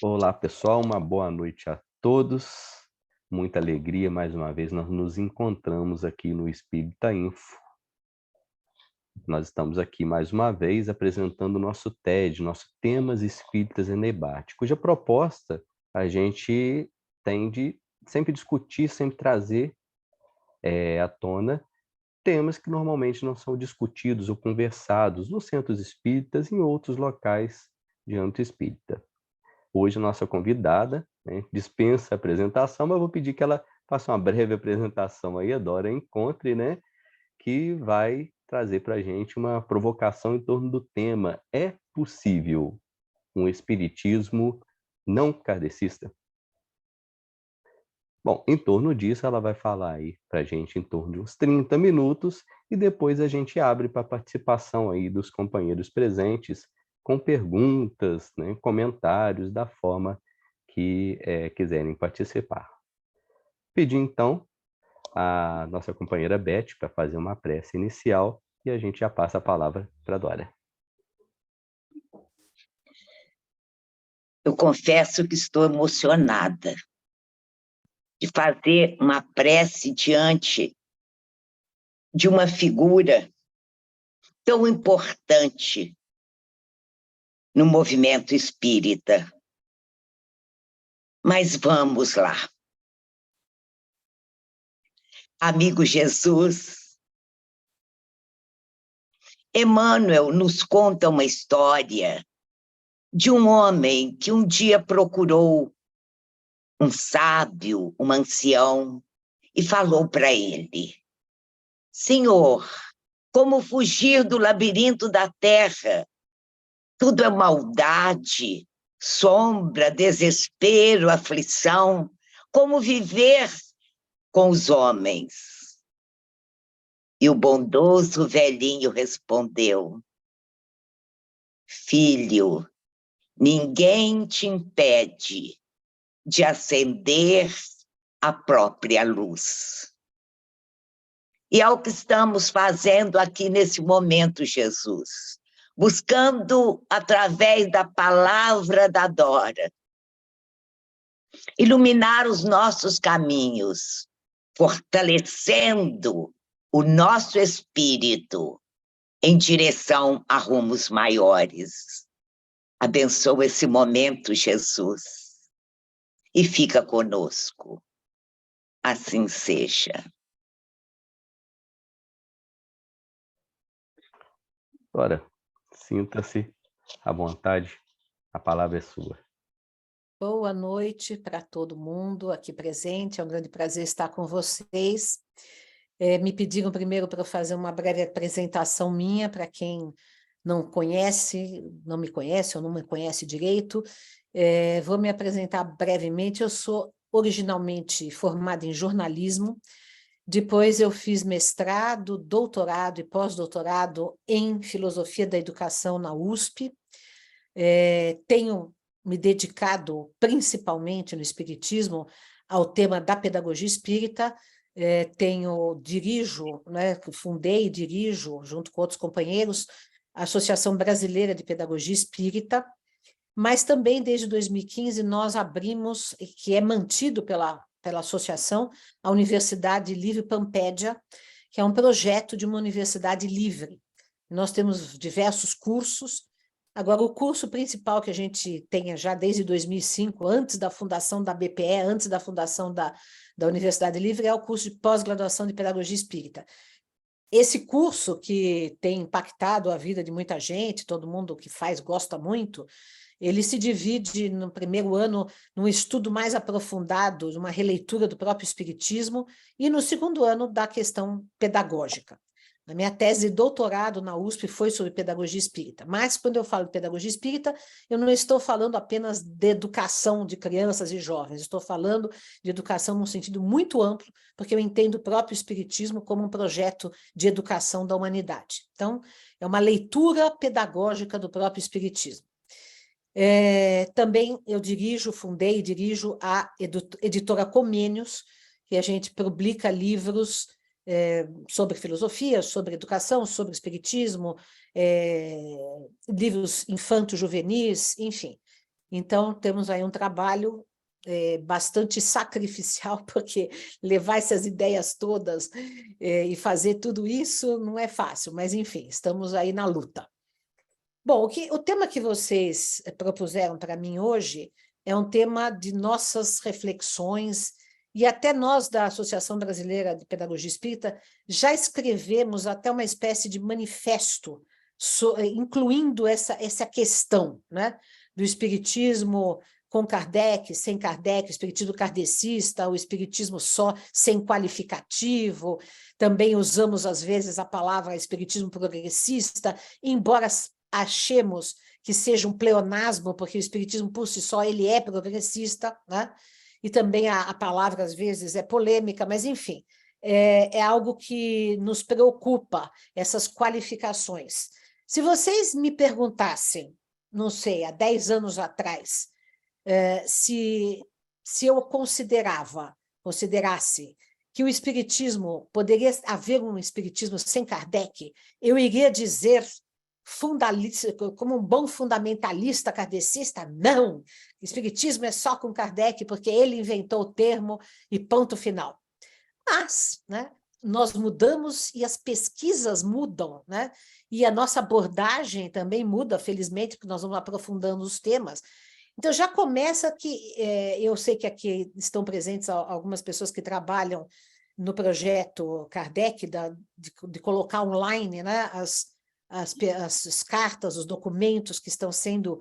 Olá, pessoal, uma boa noite a todos. Muita alegria, mais uma vez, nós nos encontramos aqui no Espírita Info. Nós estamos aqui mais uma vez apresentando o nosso TED, nosso Temas Espíritas em Debate, cuja proposta a gente tem de sempre discutir, sempre trazer à tona temas que normalmente não são discutidos ou conversados nos centros espíritas e em outros locais de âmbito espírita. Hoje a nossa convidada, né, dispensa a apresentação, mas eu vou pedir que ela faça uma breve apresentação aí, a Dora Encontre, né, que vai trazer para a gente uma provocação em torno do tema: é possível um espiritismo não kardecista? Bom, em torno disso ela vai falar aí para a gente em torno de uns 30 minutos e depois a gente abre para a participação aí dos companheiros presentes com perguntas, né, comentários da forma que quiserem participar. Pedir então a nossa companheira Beth para fazer uma prece inicial e a gente já passa a palavra para a Dora. Eu confesso que estou emocionada de fazer uma prece diante de uma figura tão importante no movimento espírita. Mas vamos lá. Amigo Jesus, Emmanuel nos conta uma história de um homem que um dia procurou um sábio, um ancião, e falou para ele: Senhor, como fugir do labirinto da terra? Tudo é maldade, sombra, desespero, aflição. Como viver com os homens? E o bondoso velhinho respondeu: Filho, ninguém te impede de acender a própria luz. E é o que estamos fazendo aqui nesse momento, Jesus, buscando, através da palavra da Dora, iluminar os nossos caminhos, fortalecendo o nosso espírito em direção a rumos maiores. Abençoa esse momento, Jesus, e fica conosco. Assim seja. Dora, sinta-se à vontade, a palavra é sua. Boa noite para todo mundo aqui presente, é um grande prazer estar com vocês. Me pediram primeiro para eu fazer uma breve apresentação minha, para quem não conhece, não me conhece ou não me conhece direito. Vou me apresentar brevemente. Eu sou originalmente formada em jornalismo, depois eu fiz mestrado, doutorado e pós-doutorado em filosofia da educação na USP. Tenho me dedicado principalmente no espiritismo ao tema da pedagogia espírita, dirijo, né, fundei e dirijo, junto com outros companheiros, a Associação Brasileira de Pedagogia Espírita, mas também desde 2015 nós abrimos, que é mantido pela associação, a Universidade Livre Pampédia, que é um projeto de uma universidade livre. Nós temos diversos cursos. Agora, o curso principal que a gente tem já desde 2005, antes da fundação da BPE, antes da fundação da Universidade Livre, é o curso de pós-graduação de Pedagogia Espírita. Esse curso, que tem impactado a vida de muita gente, todo mundo que faz gosta muito, ele se divide no primeiro ano num estudo mais aprofundado, uma releitura do próprio espiritismo, e no segundo ano da questão pedagógica. A minha tese de doutorado na USP foi sobre pedagogia espírita, mas quando eu falo de pedagogia espírita, eu não estou falando apenas de educação de crianças e jovens, estou falando de educação num sentido muito amplo, porque eu entendo o próprio espiritismo como um projeto de educação da humanidade. Então, é uma leitura pedagógica do próprio espiritismo. Também eu fundei e dirijo a editora Comênios, que a gente publica livros sobre filosofia, sobre educação, sobre espiritismo, livros infanto-juvenis, enfim. Então, temos aí um trabalho bastante sacrificial, porque levar essas ideias todas e fazer tudo isso não é fácil, mas, enfim, estamos aí na luta. Bom, o tema que vocês propuseram para mim hoje é um tema de nossas reflexões, e até nós, da Associação Brasileira de Pedagogia Espírita, já escrevemos até uma espécie de manifesto, incluindo essa questão, né, do espiritismo com Kardec, sem Kardec, o espiritismo kardecista, o espiritismo só sem qualificativo. Também usamos, às vezes, a palavra espiritismo progressista, embora achemos que seja um pleonasmo, porque o espiritismo, por si só, ele é progressista, né? E também a palavra, às vezes, é polêmica, mas, enfim, é algo que nos preocupa, essas qualificações. Se vocês me perguntassem, não sei, há 10 anos atrás, se eu considerasse que o espiritismo, poderia haver um espiritismo sem Kardec, eu iria dizer, como um bom fundamentalista kardecista, não, o espiritismo é só com Kardec, porque ele inventou o termo e ponto final. Mas, né, nós mudamos e as pesquisas mudam, né? E a nossa abordagem também muda, felizmente, porque nós vamos aprofundando os temas. Então, já começa que, eu sei que aqui estão presentes algumas pessoas que trabalham no projeto Kardec, de colocar online, né, as cartas, os documentos que estão sendo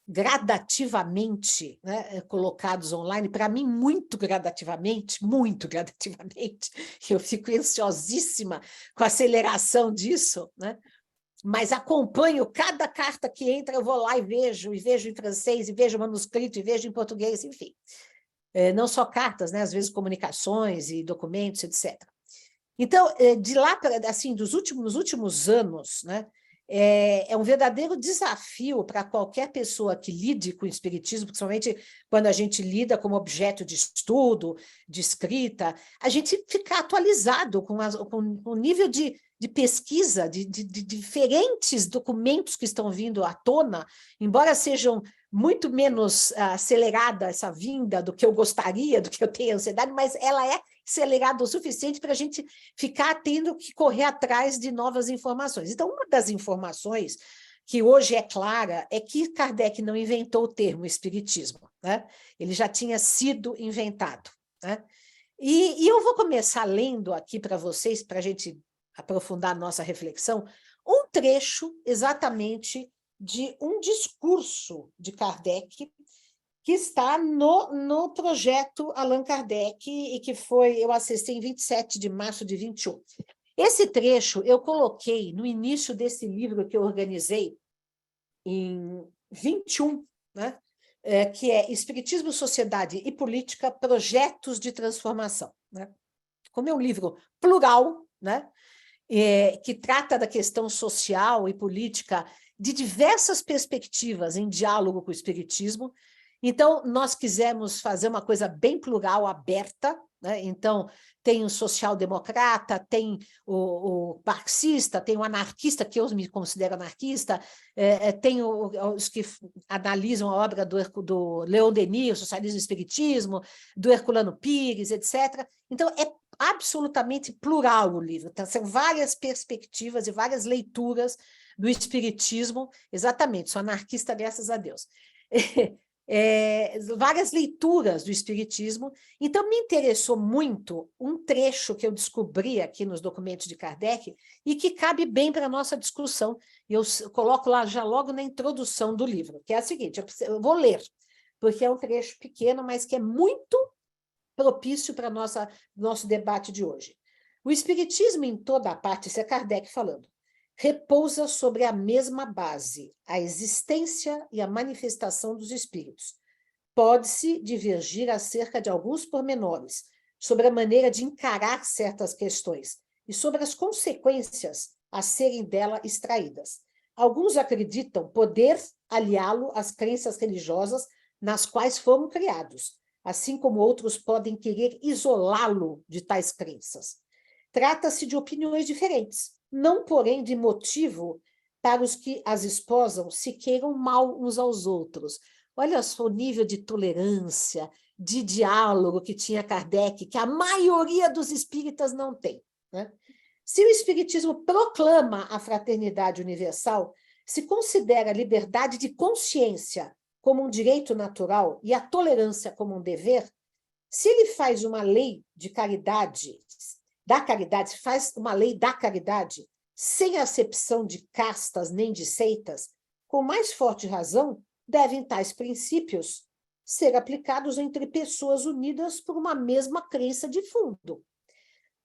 gradativamente, né, colocados online, para mim, muito gradativamente, eu fico ansiosíssima com a aceleração disso, né? Mas acompanho cada carta que entra, eu vou lá e vejo em francês, e vejo manuscrito, e vejo em português, enfim. Não só cartas, né, às vezes comunicações e documentos, etc. Então, de lá, assim, nos últimos anos, né, é um verdadeiro desafio para qualquer pessoa que lide com o espiritismo, principalmente quando a gente lida como objeto de estudo, de escrita, a gente ficar atualizado com o nível de pesquisa, de diferentes documentos que estão vindo à tona, embora sejam muito menos acelerada essa vinda do que eu gostaria, do que eu tenho ansiedade, mas ela é acelerada o suficiente para a gente ficar tendo que correr atrás de novas informações. Então, uma das informações que hoje é clara é que Kardec não inventou o termo espiritismo, né? Ele já tinha sido inventado, né? E eu vou começar lendo aqui para vocês, para a gente aprofundar a nossa reflexão, um trecho exatamente de um discurso de Kardec que está no projeto Allan Kardec e que eu acessei em 27 de março de 21. Esse trecho eu coloquei no início desse livro que eu organizei em 21, né? Que é Espiritismo, Sociedade e Política, Projetos de Transformação, né? Como é um livro plural, né? Que trata da questão social e política de diversas perspectivas em diálogo com o espiritismo. Então, nós quisemos fazer uma coisa bem plural, aberta, né? Então, tem o social-democrata, tem o marxista, tem o anarquista, que eu me considero anarquista, tem os que analisam a obra do Leon Denis, o Socialismo e o Espiritismo, do Herculano Pires, etc. Então, é absolutamente plural o livro. Então, são várias perspectivas e várias leituras do espiritismo, exatamente, sou anarquista, graças a Deus. Várias leituras do espiritismo. Então, me interessou muito um trecho que eu descobri aqui nos documentos de Kardec e que cabe bem para a nossa discussão. Eu coloco lá já logo na introdução do livro, que é a seguinte, eu vou ler, porque é um trecho pequeno, mas que é muito propício para nosso debate de hoje. O espiritismo em toda a parte, isso é Kardec falando, repousa sobre a mesma base, a existência e a manifestação dos espíritos. Pode-se divergir acerca de alguns pormenores, sobre a maneira de encarar certas questões e sobre as consequências a serem dela extraídas. Alguns acreditam poder aliá-lo às crenças religiosas nas quais foram criados, assim como outros podem querer isolá-lo de tais crenças. Trata-se de opiniões diferentes, não, porém, de motivo para os que as esposam se queiram mal uns aos outros. Olha só o nível de tolerância, de diálogo que tinha Kardec, que a maioria dos espíritas não tem, né? Se o espiritismo proclama a fraternidade universal, se considera a liberdade de consciência como um direito natural e a tolerância como um dever, se ele faz uma lei de caridade, da caridade, faz uma lei da caridade, sem acepção de castas nem de seitas, com mais forte razão, devem tais princípios ser aplicados entre pessoas unidas por uma mesma crença de fundo.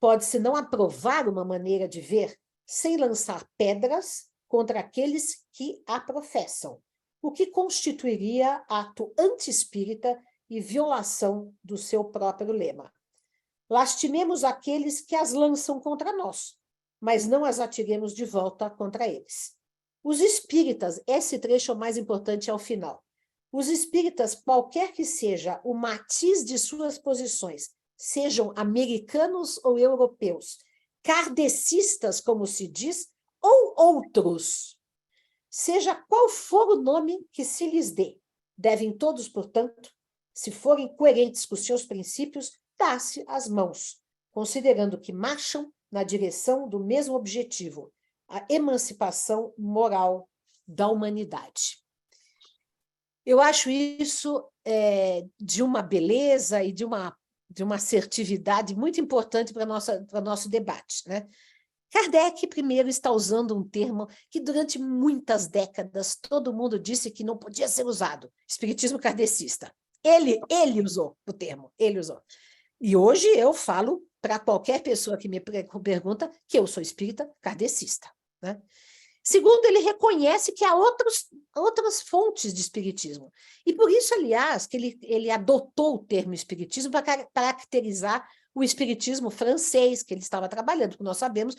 Pode-se não aprovar uma maneira de ver sem lançar pedras contra aqueles que a professam, o que constituiria ato anti-espírita e violação do seu próprio lema. Lastimemos aqueles que as lançam contra nós, mas não as atiremos de volta contra eles. Os espíritas, esse trecho é o mais importante ao final. Os espíritas, qualquer que seja o matiz de suas posições, sejam americanos ou europeus, kardecistas, como se diz, ou outros, seja qual for o nome que se lhes dê, devem todos, portanto, se forem coerentes com seus princípios, dar-se as mãos, considerando que marcham na direção do mesmo objetivo, a emancipação moral da humanidade. Eu acho isso de uma beleza e de uma assertividade muito importante para o nosso debate, né? Kardec, primeiro, está usando um termo que durante muitas décadas todo mundo disse que não podia ser usado, espiritismo kardecista. Ele usou o termo, ele usou. E hoje eu falo para qualquer pessoa que me pergunta que eu sou espírita kardecista, né? Segundo, ele reconhece que há outras fontes de espiritismo. E por isso, aliás, que ele adotou o termo espiritismo para caracterizar o espiritismo francês que ele estava trabalhando, porque nós sabemos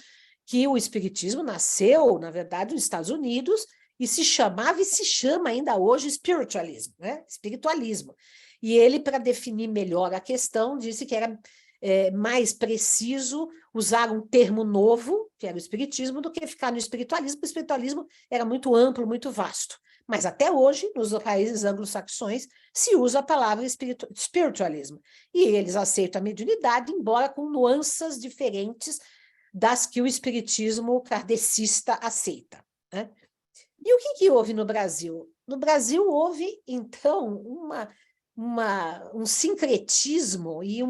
que o espiritismo nasceu, na verdade, nos Estados Unidos e se chamava e se chama ainda hoje spiritualismo, né? Espiritualismo. E ele, para definir melhor a questão, disse que era mais preciso usar um termo novo, que era o espiritismo, do que ficar no espiritualismo, porque o espiritualismo era muito amplo, muito vasto. Mas até hoje, nos países anglo-saxões, se usa a palavra spiritualismo. E eles aceitam a mediunidade, embora com nuances diferentes das que o espiritismo kardecista aceita, né? E o que houve no Brasil? No Brasil houve, então, um sincretismo e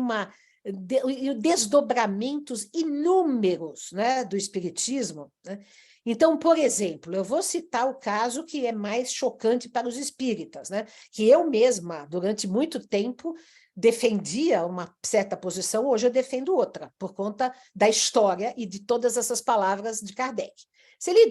desdobramentos inúmeros, né, do espiritismo, né? Então, por exemplo, eu vou citar o caso que é mais chocante para os espíritas, né, que eu mesma, durante muito tempo, defendia uma certa posição, hoje eu defendo outra, por conta da história e de todas essas palavras de Kardec. Se ele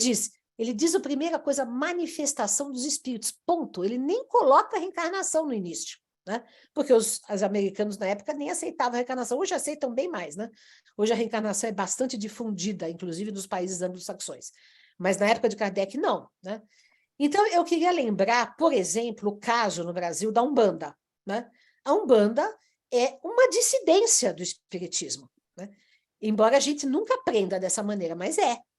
diz a primeira coisa, manifestação dos espíritos, ponto. Ele nem coloca a reencarnação no início, né? Porque os americanos na época nem aceitavam a reencarnação, hoje aceitam bem mais, né? Hoje a reencarnação é bastante difundida, inclusive nos países anglo-saxões, mas na época de Kardec não, né? Então eu queria lembrar, por exemplo, o caso no Brasil da Umbanda, né? A Umbanda é uma dissidência do espiritismo, né? Embora a gente nunca aprenda dessa maneira, mas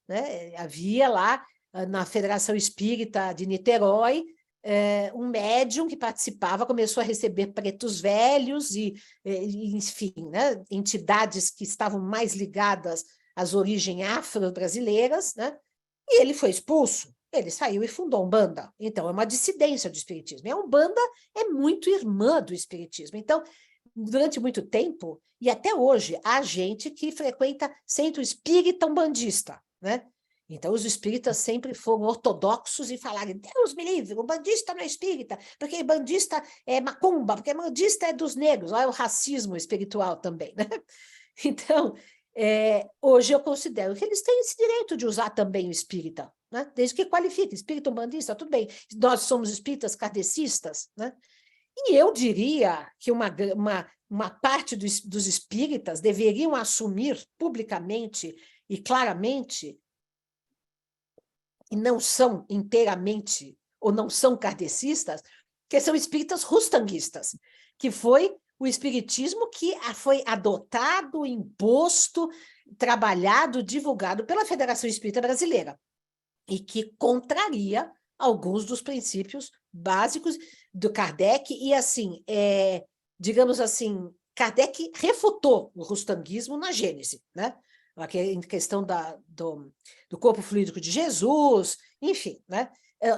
né? Havia lá na Federação Espírita de Niterói, um médium que participava, começou a receber pretos velhos enfim, né, entidades que estavam mais ligadas às origens afro-brasileiras, né, e ele foi expulso. Ele saiu e fundou a Umbanda. Então, é uma dissidência do espiritismo. E a Umbanda é muito irmã do espiritismo. Então, durante muito tempo, e até hoje, há gente que frequenta centro espírita umbandista, né? Então, os espíritas sempre foram ortodoxos e falaram, Deus me livre, o bandista não é espírita, porque bandista é macumba, porque bandista é dos negros. Olha o racismo espiritual também, né? Então, hoje eu considero que eles têm esse direito de usar também o espírita, né? Desde que qualifique, espírita umbandista, tudo bem. Nós somos espíritas kardecistas, né? E eu diria que uma parte dos espíritas deveriam assumir publicamente e claramente, e não são inteiramente, ou não são kardecistas, que são espíritas rustanguistas, que foi o espiritismo que foi adotado, imposto, trabalhado, divulgado pela Federação Espírita Brasileira, e que contraria alguns dos princípios básicos do Kardec, e assim, digamos assim, Kardec refutou o rustanguismo na Gênese, né? Em questão do corpo fluídico de Jesus, enfim, né?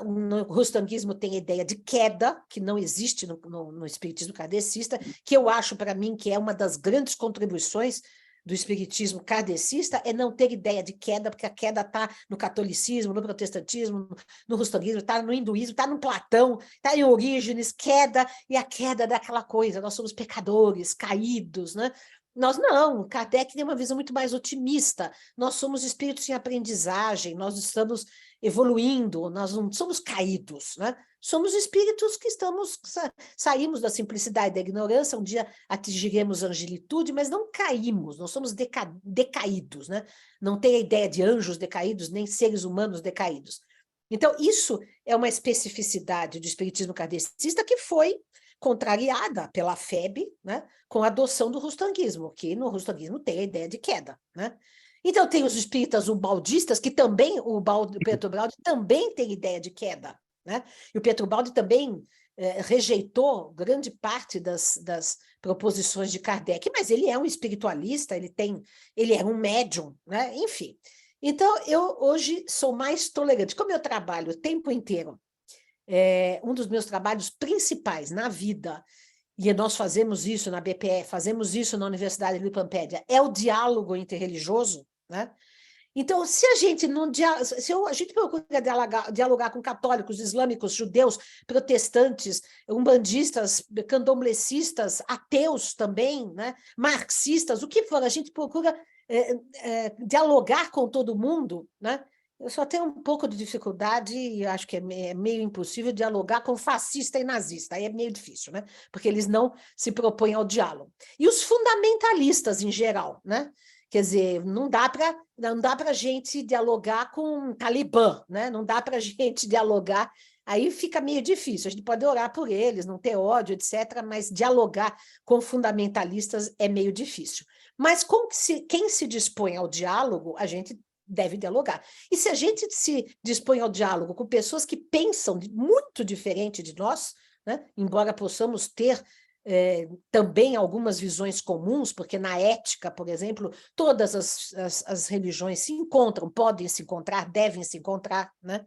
No rustanguismo tem a ideia de queda, que não existe no espiritismo kardecista, que eu acho, para mim, que é uma das grandes contribuições do espiritismo kardecista, é não ter ideia de queda, porque a queda está no catolicismo, no protestantismo, no rustanguismo, está no hinduísmo, está no Platão, está em Orígenes, queda, e a queda daquela coisa, nós somos pecadores, caídos, né? Nós não, Kardec tem uma visão muito mais otimista, nós somos espíritos em aprendizagem, nós estamos evoluindo, nós não somos caídos, né? Somos espíritos que saímos da simplicidade e da ignorância, um dia atingiremos a angelitude, mas não caímos, não somos decaídos, né? Não tem a ideia de anjos decaídos, nem seres humanos decaídos. Então, isso é uma especificidade do espiritismo kardecista que foi contrariada pela FEB, né, com a adoção do rustanguismo, que no rustanguismo tem a ideia de queda, né? Então, tem os espíritas ubaldistas, que também, o Pietro Baldi também tem ideia de queda, né? E o Pietro Baldi também rejeitou grande parte das proposições de Kardec, mas ele é um espiritualista, ele é um médium, né? Enfim. Então, eu hoje sou mais tolerante. Como eu trabalho o tempo inteiro, um dos meus trabalhos principais na vida, e nós fazemos isso na BPE, fazemos isso na Universidade de Lipampédia, é o diálogo interreligioso, né? Então, se a gente não a gente procura dialogar com católicos, islâmicos, judeus, protestantes, umbandistas, candomblecistas, ateus também, né? Marxistas, o que for, a gente procura dialogar com todo mundo, né? Eu só tenho um pouco de dificuldade, e acho que é meio impossível dialogar com fascista e nazista, aí é meio difícil, né? Porque eles não se propõem ao diálogo. E os fundamentalistas, em geral, né? Quer dizer, não dá para a gente dialogar com um talibã, né? Não dá para a gente dialogar, aí fica meio difícil. A gente pode orar por eles, não ter ódio, etc., mas dialogar com fundamentalistas é meio difícil. Mas quem se dispõe ao diálogo, a gente deve dialogar. E se a gente se dispõe ao diálogo com pessoas que pensam muito diferente de nós, né? Embora possamos ter também algumas visões comuns, porque na ética, por exemplo, todas as religiões se encontram, podem se encontrar, devem se encontrar, né?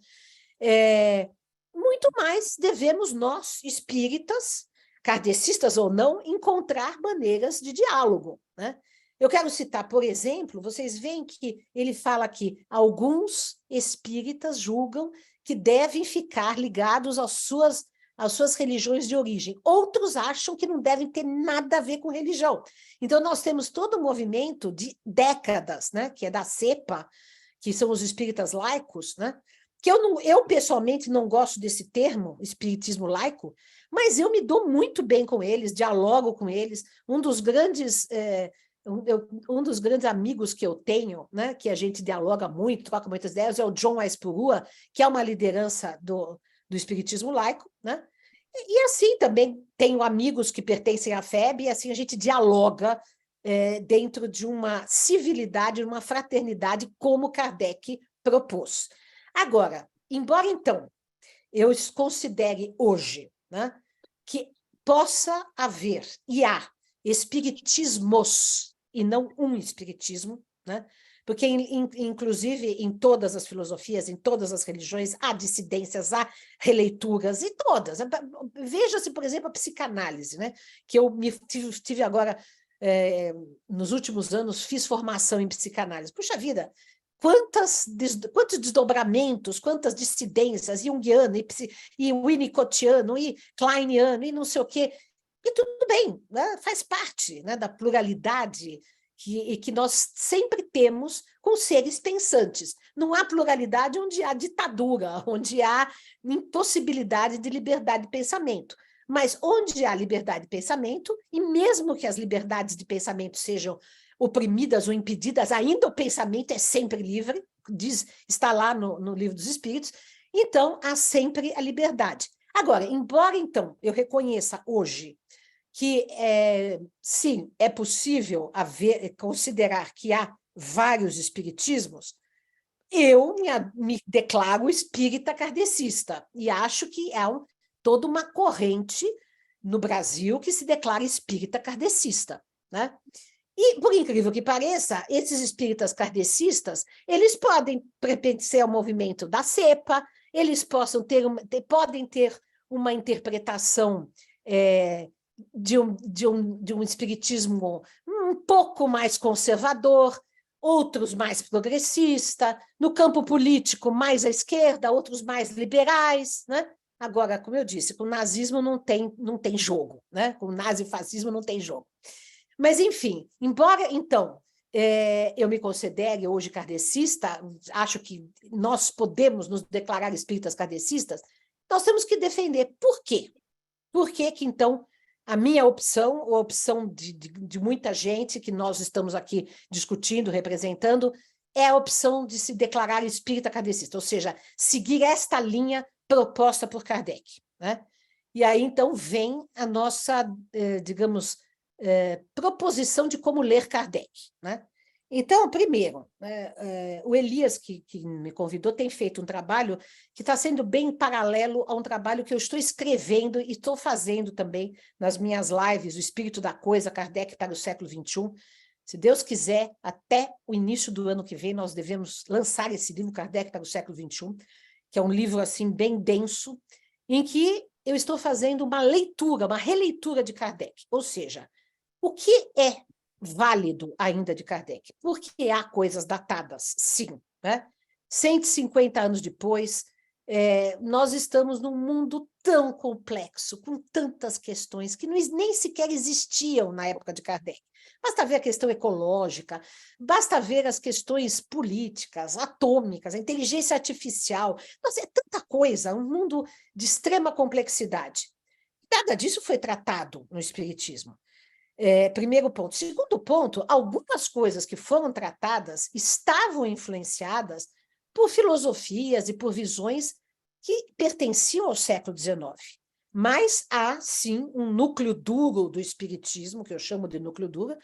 Muito mais devemos nós, espíritas, kardecistas ou não, encontrar maneiras de diálogo, né? Eu quero citar, por exemplo, vocês veem que ele fala que alguns espíritas julgam que devem ficar ligados às suas religiões de origem. Outros acham que não devem ter nada a ver com religião. Então, nós temos todo um movimento de décadas, né, que é da CEPA, que são os espíritas laicos, né, que eu pessoalmente não gosto desse termo, espiritismo laico, mas eu me dou muito bem com eles, dialogo com eles. Um dos grandes amigos que eu tenho, né, que a gente dialoga muito, troca muitas ideias, é o John Aispurua, que é uma liderança do espiritismo laico, né? E assim também tenho amigos que pertencem à FEB, e assim a gente dialoga dentro de uma civilidade, uma fraternidade, como Kardec propôs. Agora, embora então eu considere hoje, né, que possa haver, e há, espiritismos, e não um espiritismo, né? Porque, inclusive, em todas as filosofias, em todas as religiões, há dissidências, há releituras, e todas. Veja-se, por exemplo, a psicanálise, né? Que eu tive agora, nos últimos anos, fiz formação em psicanálise. Puxa vida, quantos desdobramentos, quantas dissidências, junguiano, e winnicottiano, e kleiniano, e não sei o quê. E tudo bem, né? Faz parte, né, da pluralidade que nós sempre temos com seres pensantes. Não há pluralidade onde há ditadura, onde há impossibilidade de liberdade de pensamento. Mas onde há liberdade de pensamento, e mesmo que as liberdades de pensamento sejam oprimidas ou impedidas, ainda o pensamento é sempre livre, está lá no Livro dos Espíritos, então há sempre a liberdade. Agora, embora então eu reconheça hoje que, sim, é possível considerar que há vários espiritismos, eu me declaro espírita kardecista e acho que é toda uma corrente no Brasil que se declara espírita kardecista, né? E, por incrível que pareça, esses espíritas kardecistas, eles podem pertencer ao movimento da cepa, eles podem ter uma interpretação de um espiritismo um pouco mais conservador, outros mais progressista, no campo político mais à esquerda, outros mais liberais, né? Agora, como eu disse, com o nazismo não tem jogo, né? Com o nazifascismo não tem jogo. Mas, enfim, embora, então, eu me considere hoje kardecista, acho que nós podemos nos declarar espíritas kardecistas, nós temos que defender. Por quê? Por que que, então, a minha opção, ou a opção de muita gente que nós estamos aqui discutindo, representando, é a opção de se declarar espírita kardecista, ou seja, seguir esta linha proposta por Kardec, né? E aí, então, vem a nossa, digamos, proposição de como ler Kardec, né? Então, primeiro, o Elias, que me convidou, tem feito um trabalho que está sendo bem paralelo a um trabalho que eu estou escrevendo e estou fazendo também nas minhas lives, O Espírito da Coisa, Kardec para o século XXI. Se Deus quiser, até o início do ano que vem, nós devemos lançar esse livro, Kardec para o século XXI, que é um livro assim bem denso, em que eu estou fazendo uma leitura, uma releitura de Kardec, ou seja, o que é válido ainda de Kardec? Porque há coisas datadas, sim, né? 150 anos depois, nós estamos num mundo tão complexo, com tantas questões que nem sequer existiam na época de Kardec. Basta ver a questão ecológica, basta ver as questões políticas, atômicas, a inteligência artificial. Nossa, é tanta coisa, um mundo de extrema complexidade. Nada disso foi tratado no Espiritismo. Primeiro ponto. Segundo ponto, algumas coisas que foram tratadas estavam influenciadas por filosofias e por visões que pertenciam ao século XIX. Mas há, sim, um núcleo duro do espiritismo, que eu chamo de núcleo duro,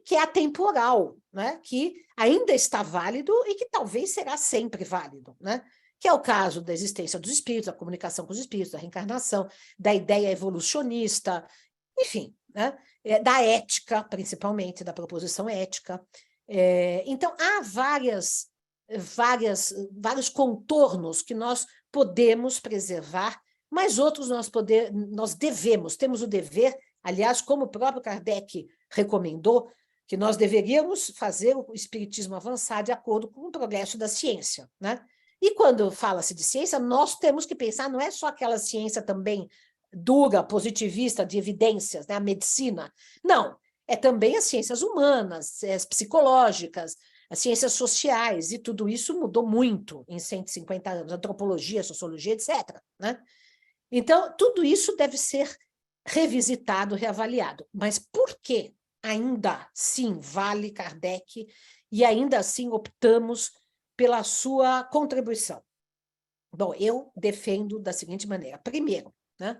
que é atemporal, né? Que ainda está válido e que talvez será sempre válido, né? Que é o caso da existência dos espíritos, da comunicação com os espíritos, da reencarnação, da ideia evolucionista, enfim, né? Da ética, principalmente, da proposição ética. Então, há vários contornos que nós podemos preservar, mas outros nós temos o dever, aliás, como o próprio Kardec recomendou, que nós deveríamos fazer o espiritismo avançar de acordo com o progresso da ciência, né? E quando fala-se de ciência, nós temos que pensar, não é só aquela ciência também dura, positivista, de evidências, né? A medicina. Não, é também as ciências humanas, as psicológicas, as ciências sociais, e tudo isso mudou muito em 150 anos, antropologia, sociologia, etc., né? Então, tudo isso deve ser revisitado, reavaliado. Mas por que ainda assim vale Kardec e ainda assim optamos pela sua contribuição? Bom, eu defendo da seguinte maneira. Primeiro, né?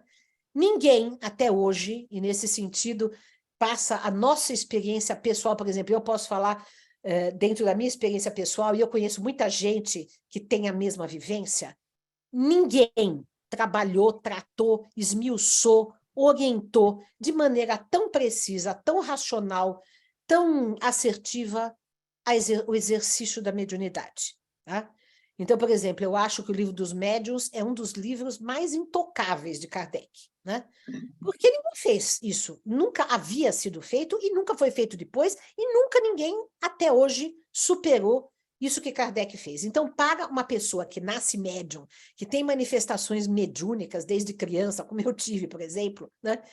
Ninguém até hoje, e nesse sentido, passa a nossa experiência pessoal, por exemplo, eu posso falar dentro da minha experiência pessoal, e eu conheço muita gente que tem a mesma vivência, ninguém trabalhou, tratou, esmiuçou, orientou de maneira tão precisa, tão racional, tão assertiva o exercício da mediunidade, tá? Então, por exemplo, eu acho que o livro dos médiuns é um dos livros mais intocáveis de Kardec, né? Porque ele não fez isso, nunca havia sido feito e nunca foi feito depois, e nunca ninguém, até hoje, superou isso que Kardec fez. Então, para uma pessoa que nasce médium, que tem manifestações mediúnicas desde criança, como eu tive, por exemplo, né?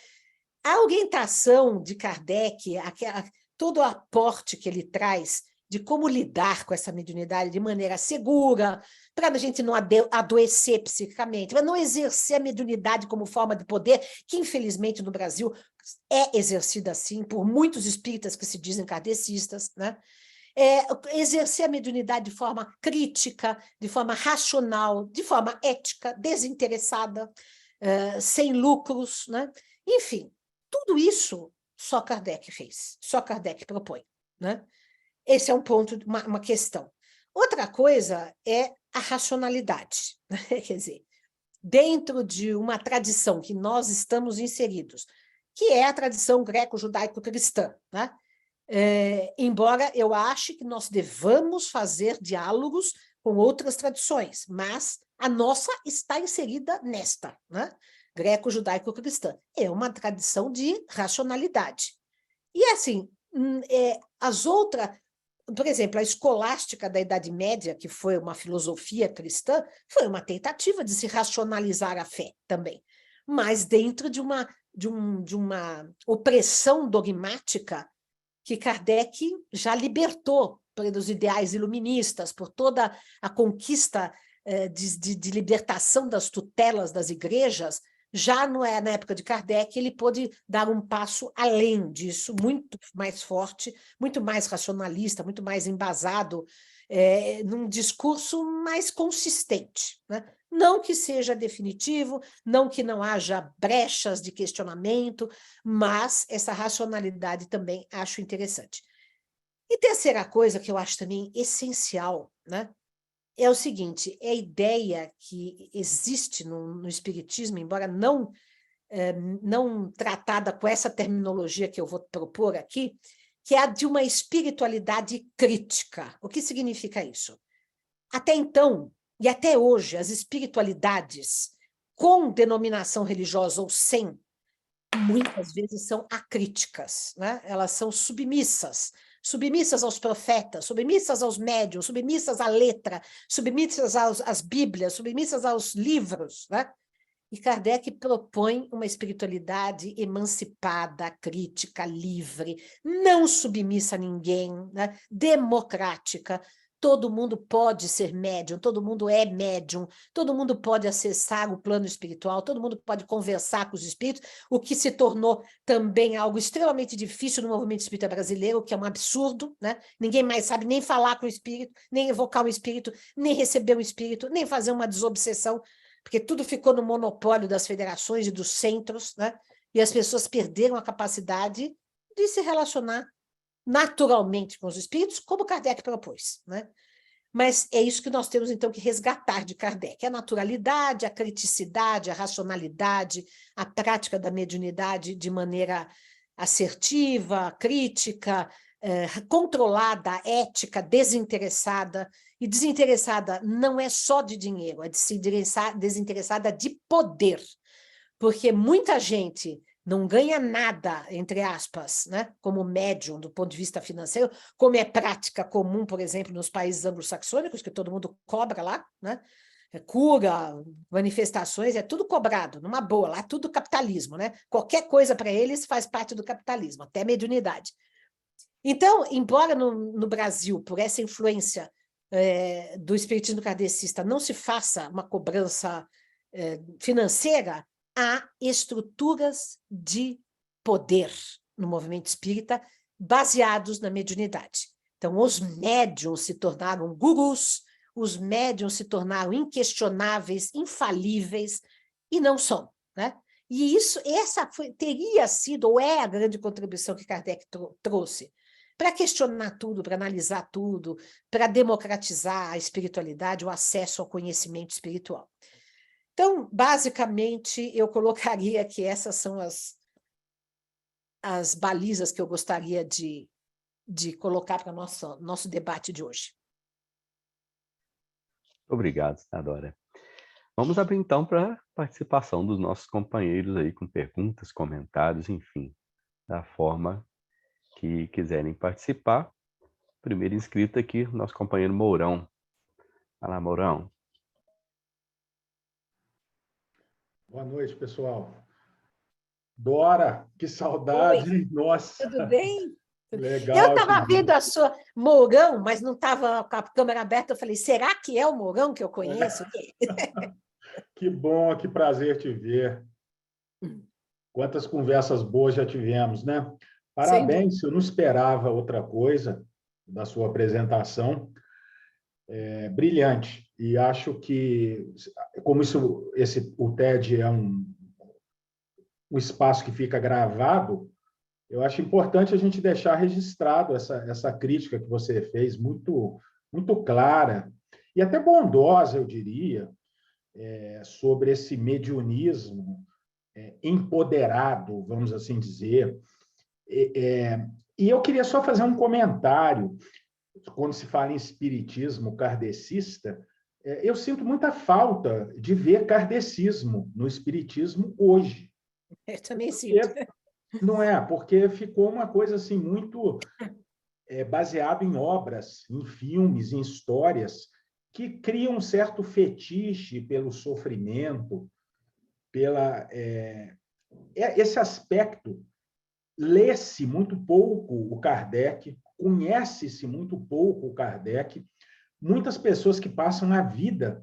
A orientação de Kardec, todo o aporte que ele traz de como lidar com essa mediunidade de maneira segura, para a gente não adoecer psiquicamente, para não exercer a mediunidade como forma de poder, que infelizmente no Brasil é exercida assim por muitos espíritas que se dizem kardecistas, né? Exercer a mediunidade de forma crítica, de forma racional, de forma ética, desinteressada, sem lucros, né? Enfim, tudo isso só Kardec fez, só Kardec propõe, né? esse é um ponto, uma questão. Outra coisa é a racionalidade, né? Quer dizer, dentro de uma tradição que nós estamos inseridos, que é a tradição greco-judaico-cristã, né? Embora eu ache que nós devamos fazer diálogos com outras tradições, mas a nossa está inserida nesta, né? Greco-judaico-cristã. É uma tradição de racionalidade. E, assim, as outras... Por exemplo, a escolástica da Idade Média, que foi uma filosofia cristã, foi uma tentativa de se racionalizar a fé também, mas dentro de uma opressão dogmática que Kardec já libertou pelos ideais iluministas, por toda a conquista de libertação das tutelas das igrejas. Já na época de Kardec, ele pôde dar um passo além disso, muito mais forte, muito mais racionalista, muito mais embasado, num discurso mais consistente, né? Não que seja definitivo, não que não haja brechas de questionamento, mas essa racionalidade também acho interessante. E terceira coisa que eu acho também essencial, né, é o seguinte, é a ideia que existe no Espiritismo, embora não tratada com essa terminologia que eu vou propor aqui, que é a de uma espiritualidade crítica. O que significa isso? Até então, e até hoje, as espiritualidades, com denominação religiosa ou sem, muitas vezes são acríticas, né? Elas são submissas aos profetas, submissas aos médiuns, submissas à letra, submissas às Bíblias, submissas aos livros, né? E Kardec propõe uma espiritualidade emancipada, crítica, livre, não submissa a ninguém, né? Democrática. Todo mundo pode ser médium, todo mundo é médium, todo mundo pode acessar o plano espiritual, todo mundo pode conversar com os espíritos, o que se tornou também algo extremamente difícil no movimento espírita brasileiro, que é um absurdo, né? Ninguém mais sabe nem falar com o espírito, nem evocar o espírito, nem receber o espírito, nem fazer uma desobsessão, porque tudo ficou no monopólio das federações e dos centros, né? E as pessoas perderam a capacidade de se relacionar naturalmente com os espíritos, como Kardec propôs, né? Mas é isso que nós temos, então, que resgatar de Kardec, a naturalidade, a criticidade, a racionalidade, a prática da mediunidade de maneira assertiva, crítica, controlada, ética, desinteressada. E desinteressada não é só de dinheiro, é desinteressada de poder, porque muita gente não ganha nada, entre aspas, né, como médium do ponto de vista financeiro, como é prática comum, por exemplo, nos países anglo-saxônicos, que todo mundo cobra lá, né? Cura, manifestações, é tudo cobrado, numa boa, lá tudo capitalismo, né? Qualquer coisa para eles faz parte do capitalismo, até mediunidade. Então, embora no Brasil, por essa influência do espiritismo kardecista, não se faça uma cobrança financeira, há estruturas de poder no movimento espírita baseados na mediunidade. Então, os médiuns se tornaram gurus, os médiuns se tornaram inquestionáveis, infalíveis, e não são, né? E essa teria sido, ou é a grande contribuição que Kardec trouxe, para questionar tudo, para analisar tudo, para democratizar a espiritualidade, o acesso ao conhecimento espiritual. Então, basicamente, eu colocaria que essas são as balizas que eu gostaria de colocar para o nosso debate de hoje. Obrigado, Isadora. Vamos abrir, então, para a participação dos nossos companheiros aí, com perguntas, comentários, enfim, da forma que quiserem participar. Primeiro inscrito aqui, nosso companheiro Mourão. Fala, Mourão. Boa noite, pessoal. Dora, que saudade, Oi. Nossa. Tudo bem? Legal. Eu estava vendo a sua Mourão, mas não estava com a câmera aberta. Eu falei, será que é o Mourão que eu conheço? Que bom, que prazer te ver. Quantas conversas boas já tivemos, né? Parabéns, eu não esperava outra coisa da sua apresentação. Brilhante. E acho que, como o TED é um espaço que fica gravado, Eu acho importante a gente deixar registrado essa crítica que você fez, muito, muito clara e até bondosa, eu diria, sobre esse mediunismo empoderado, vamos assim dizer. E eu queria só fazer um comentário. Quando se fala em espiritismo kardecista, eu sinto muita falta de ver kardecismo no espiritismo hoje. Eu também sinto. Não é, porque ficou uma coisa assim muito baseada em obras, em filmes, em histórias que criam um certo fetiche pelo sofrimento, esse aspecto. Lê-se muito pouco o Kardec, conhece-se muito pouco o Kardec. Muitas pessoas que passam a vida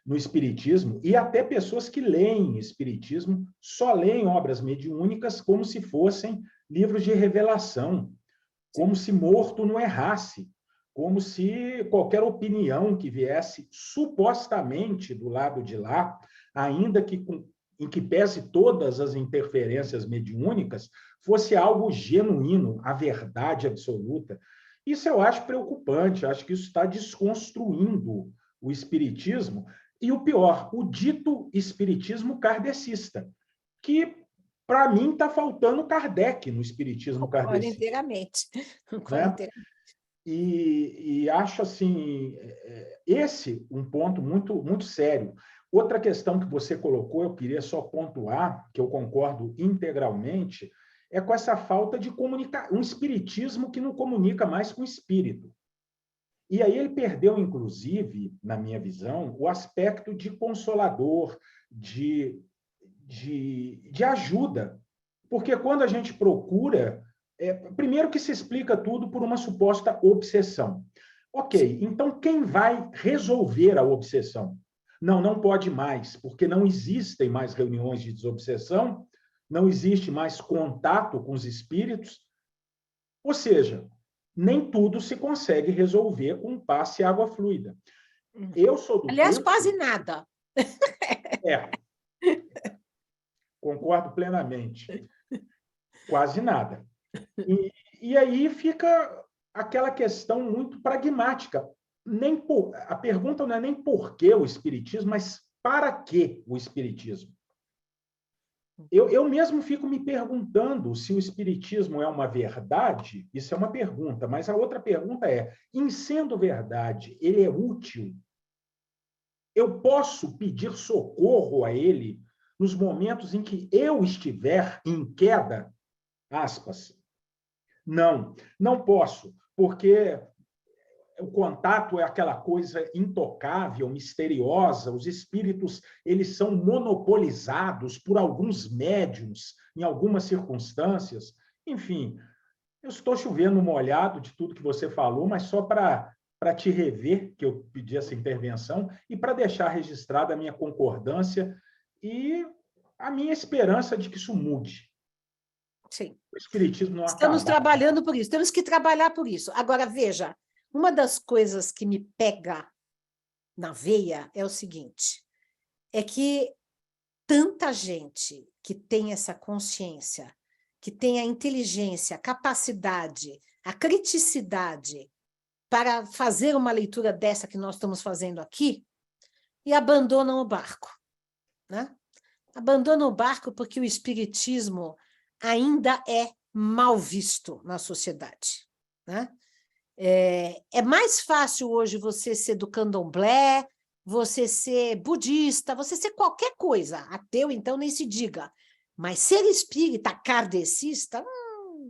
no espiritismo, e até pessoas que leem espiritismo, só leem obras mediúnicas como se fossem livros de revelação, como se morto não errasse, como se qualquer opinião que viesse supostamente do lado de lá, ainda que em que pese todas as interferências mediúnicas, fosse algo genuíno, a verdade absoluta. Isso eu acho preocupante, acho que isso está desconstruindo o espiritismo, e o pior, o dito espiritismo kardecista, que, para mim, está faltando Kardec no espiritismo kardecista. Inteiramente. Né? E acho assim, esse um ponto muito, muito sério. Outra questão que você colocou, eu queria só pontuar, que eu concordo integralmente, é com essa falta de comunicar, um espiritismo que não comunica mais com o espírito. E aí ele perdeu, inclusive, na minha visão, o aspecto de consolador, de ajuda. Porque quando a gente procura, primeiro que se explica tudo por uma suposta obsessão. Ok, então quem vai resolver a obsessão? Não pode mais, porque não existem mais reuniões de desobsessão, não existe mais contato com os espíritos, ou seja, nem tudo se consegue resolver com passe e água fluida. Eu sou do Aliás, tempo... quase nada. Concordo plenamente. Quase nada. E aí fica aquela questão muito pragmática. A pergunta não é nem por que o espiritismo, mas para que o espiritismo? Eu mesmo fico me perguntando se o espiritismo é uma verdade, isso é uma pergunta, mas a outra pergunta é, em sendo verdade, ele é útil? Eu posso pedir socorro a ele nos momentos em que eu estiver em queda? Aspas. Não posso, porque o contato é aquela coisa intocável, misteriosa, os espíritos eles são monopolizados por alguns médiuns em algumas circunstâncias. Enfim, eu estou chovendo molhado de tudo que você falou, mas só para te rever, que eu pedi essa intervenção, e para deixar registrada a minha concordância e a minha esperança de que isso mude. Sim. O espiritismo não Estamos trabalhando por isso, temos que trabalhar por isso. Agora, veja, uma das coisas que me pega na veia é o seguinte, é que tanta gente que tem essa consciência, que tem a inteligência, a capacidade, a criticidade para fazer uma leitura dessa que nós estamos fazendo aqui, e abandonam o barco. Né? Abandonam o barco porque o espiritismo ainda é mal visto na sociedade. Né? É mais fácil hoje você ser do candomblé, você ser budista, você ser qualquer coisa, ateu então nem se diga, mas ser espírita kardecista,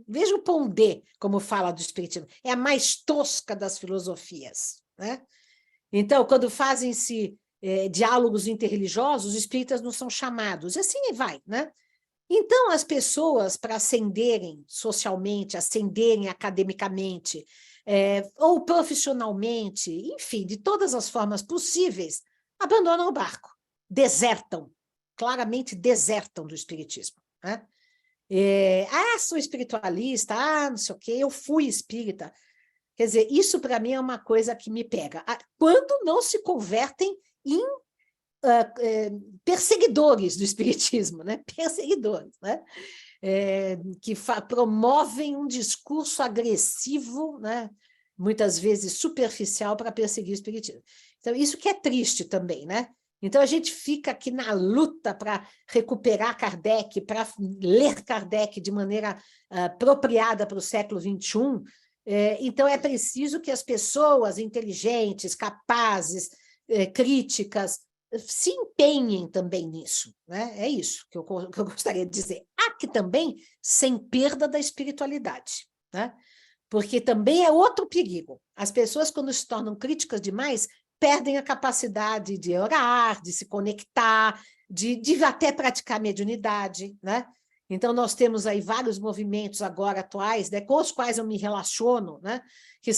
veja o Pondé, como fala do espiritismo, é a mais tosca das filosofias. Né? Então, quando fazem-se diálogos interreligiosos, os espíritas não são chamados, e assim vai, né? Então, as pessoas, para ascenderem socialmente, ascenderem academicamente, ou profissionalmente, enfim, de todas as formas possíveis, abandonam o barco, desertam, claramente desertam do espiritismo. Né? Sou espiritualista, não sei o quê, eu fui espírita. Quer dizer, isso para mim é uma coisa que me pega. Quando não se convertem em perseguidores do espiritismo, né? Perseguidores, né? Que promovem um discurso agressivo, né? Muitas vezes superficial, para perseguir o espiritismo. Então, isso que é triste também, né? Então, a gente fica aqui na luta para recuperar Kardec, para ler Kardec de maneira apropriada para o século XXI. Então, é preciso que as pessoas inteligentes, capazes, críticas, se empenhem também nisso, né? É isso que eu gostaria de dizer. Há que também, sem perda da espiritualidade, né? Porque também é outro perigo. As pessoas, quando se tornam críticas demais, perdem a capacidade de orar, de se conectar, de até praticar mediunidade, né? Então, nós temos aí vários movimentos agora atuais, né, com os quais eu me relaciono, né, que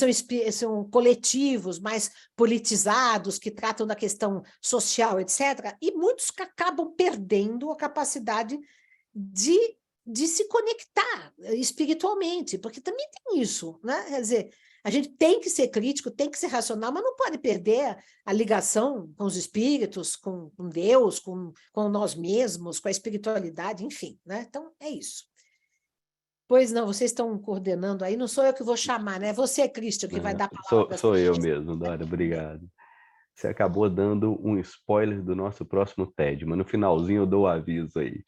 são coletivos mais politizados, que tratam da questão social, etc., e muitos que acabam perdendo a capacidade de se conectar espiritualmente, porque também tem isso, né? Quer dizer, a gente tem que ser crítico, tem que ser racional, mas não pode perder a ligação com os espíritos, com Deus, com nós mesmos, com a espiritualidade, enfim, né? Então, é isso. Pois não, vocês estão coordenando aí, não sou eu que vou chamar, né? Você, Cristian, que vai dar a palavra para as Sou eu pessoas. mesmo, Dora, obrigado. Você acabou dando um spoiler do nosso próximo TED, mas no finalzinho eu dou o aviso aí,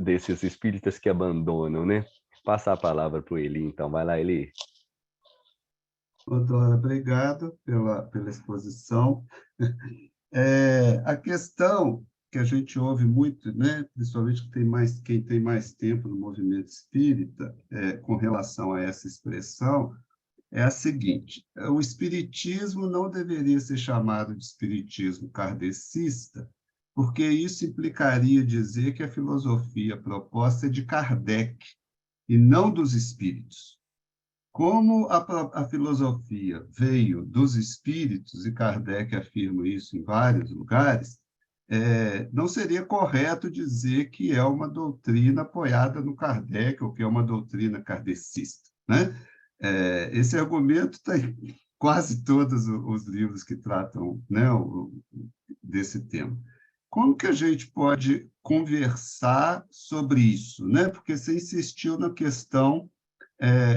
desses espíritas que abandonam, né? Passar a palavra para o Eli, então. Vai lá, Eli. Doutora, obrigado pela exposição. A questão que a gente ouve muito, né, principalmente quem tem mais tempo no movimento espírita, com relação a essa expressão, é a seguinte: o espiritismo não deveria ser chamado de espiritismo kardecista, porque isso implicaria dizer que a filosofia proposta é de Kardec e não dos espíritos. Como a filosofia veio dos espíritos, e Kardec afirma isso em vários lugares, não seria correto dizer que é uma doutrina apoiada no Kardec ou que é uma doutrina kardecista, né? Esse argumento está em quase todos os livros que tratam, né, desse tema. Como que a gente pode conversar sobre isso, né? Porque você insistiu na questão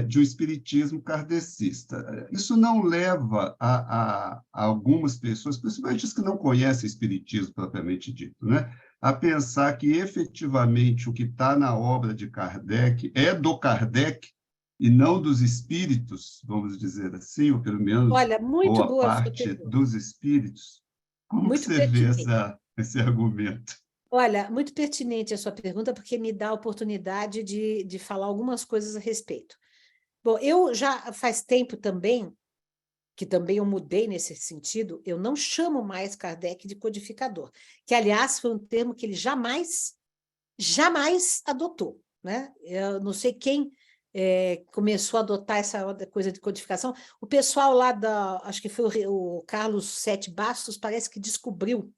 de um espiritismo kardecista. Isso não leva a algumas pessoas, principalmente as que não conhecem espiritismo propriamente dito, né, a pensar que efetivamente o que está na obra de Kardec é do Kardec e não dos espíritos, vamos dizer assim, ou pelo menos Olha, muito boa boa a sua parte pergunta. dos espíritos. Como que Muito você vê pertinente. esse argumento? Olha, muito pertinente a sua pergunta, porque me dá a oportunidade de falar algumas coisas a respeito. Bom, eu já faz tempo também, que também eu mudei nesse sentido, eu não chamo mais Kardec de codificador, que, aliás, foi um termo que ele jamais adotou, né? Eu não sei quem começou a adotar essa coisa de codificação. O pessoal lá acho que foi o Carlos Sete Bastos, parece que descobriu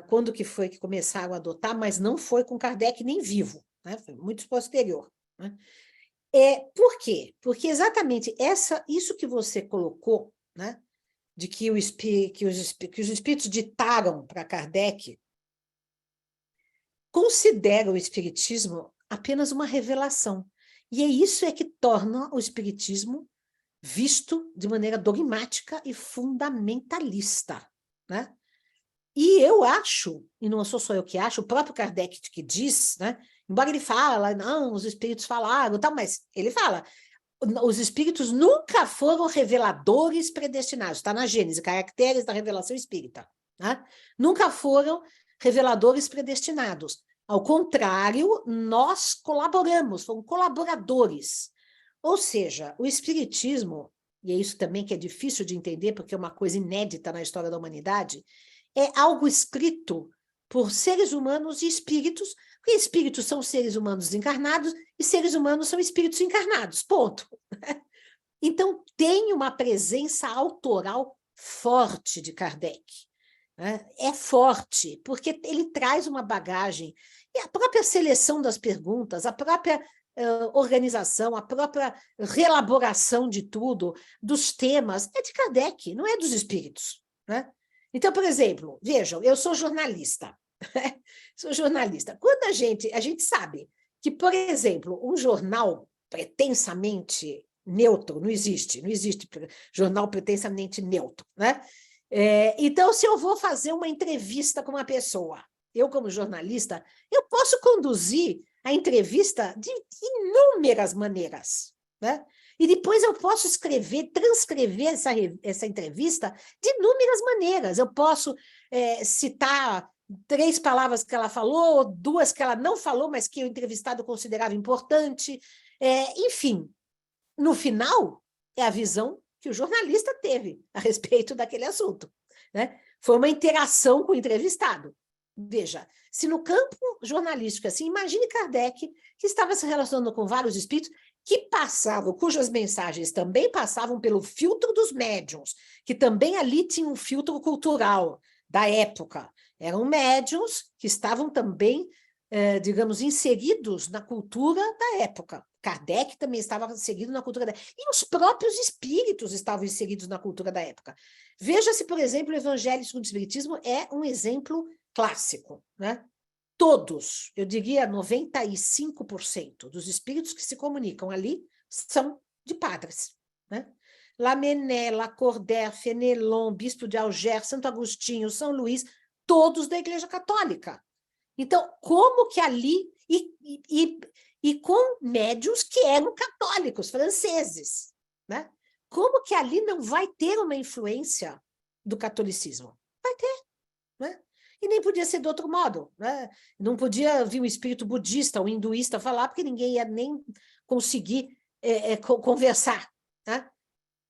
quando que foi que começaram a adotar, mas não foi com Kardec nem vivo, né? Foi muito posterior, né? Por quê? Porque exatamente isso que você colocou, né, de que os espíritos ditaram para Kardec, considera o espiritismo apenas uma revelação. E isso que torna o espiritismo visto de maneira dogmática e fundamentalista, né? E eu acho, e não sou só eu que acho, o próprio Kardec que diz, né, embora ele fala, não, os espíritos falaram, tal, mas ele fala, os espíritos nunca foram reveladores predestinados, está na Gênese, caracteres da revelação espírita, né? Nunca foram reveladores predestinados. Ao contrário, nós colaboramos, fomos colaboradores. Ou seja, o espiritismo, e é isso também que é difícil de entender, porque é uma coisa inédita na história da humanidade, é algo escrito por seres humanos e espíritos, porque espíritos são seres humanos encarnados e seres humanos são espíritos encarnados, ponto. Então, tem uma presença autoral forte de Kardec, né? É forte, porque ele traz uma bagagem, e a própria seleção das perguntas, a própria organização, a própria reelaboração de tudo, dos temas, é de Kardec, não é dos espíritos, né? Então, por exemplo, vejam, eu sou jornalista. Sou jornalista. Quando a gente sabe que, por exemplo, um jornal pretensamente neutro, não existe jornal pretensamente neutro, né? Então, se eu vou fazer uma entrevista com uma pessoa, eu, como jornalista, eu posso conduzir a entrevista de inúmeras maneiras, né? E depois eu posso transcrever essa entrevista de inúmeras maneiras. Eu posso citar 3 palavras que ela falou, 2 que ela não falou, mas que o entrevistado considerava importante. Enfim, no final, é a visão que o jornalista teve a respeito daquele assunto, né? Foi uma interação com o entrevistado. Veja, se no campo jornalístico, assim, imagine Kardec, que estava se relacionando com vários espíritos que passavam, cujas mensagens também passavam pelo filtro dos médiuns, que também ali tinha um filtro cultural da época. Eram médiuns que estavam também, digamos, inseridos na cultura da época. Kardec também estava inserido na cultura da época. E os próprios espíritos estavam inseridos na cultura da época. Veja-se, por exemplo, o Evangelho segundo o Espiritismo é um exemplo clássico, né? Todos, eu diria 95% dos espíritos que se comunicam ali são de padres, né? Lamennais, Lacordaire, Fenelon, Bispo de Algés, Santo Agostinho, São Luís, todos da Igreja Católica. Então, como que ali... E com médiuns que eram católicos, franceses, né? Como que ali não vai ter uma influência do catolicismo? Vai ter, né? E nem podia ser de outro modo, né? Não podia vir um espírito budista ou hinduísta falar, porque ninguém ia nem conseguir conversar, né?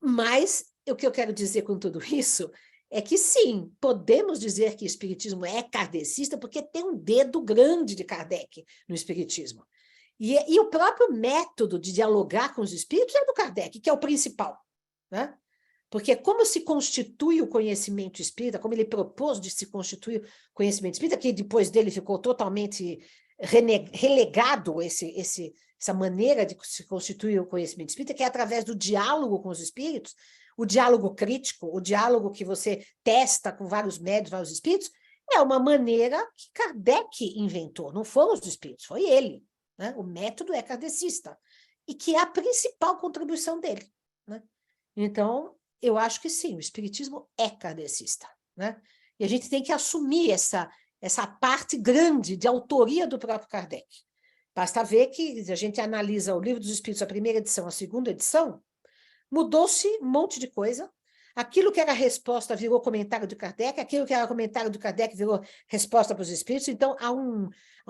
Mas o que eu quero dizer com tudo isso é que, sim, podemos dizer que o espiritismo é kardecista porque tem um dedo grande de Kardec no espiritismo. E o próprio método de dialogar com os espíritos é do Kardec, que é o principal, né? Porque como se constitui o conhecimento espírita, como ele propôs de se constituir o conhecimento espírita, que depois dele ficou totalmente relegado essa maneira de se constituir o conhecimento espírita, que é através do diálogo com os espíritos, o diálogo crítico, o diálogo que você testa com vários médios, vários espíritos, é uma maneira que Kardec inventou, não foram os espíritos, foi ele. Né? O método é kardecista, e que é a principal contribuição dele. Né? Então, eu acho que sim, o espiritismo é kardecista. Né? E a gente tem que assumir essa parte grande de autoria do próprio Kardec. Basta ver que a gente analisa o Livro dos Espíritos, a primeira edição, a segunda edição, mudou-se um monte de coisa. Aquilo que era resposta virou comentário de Kardec, aquilo que era comentário de Kardec virou resposta para os espíritos. Então, há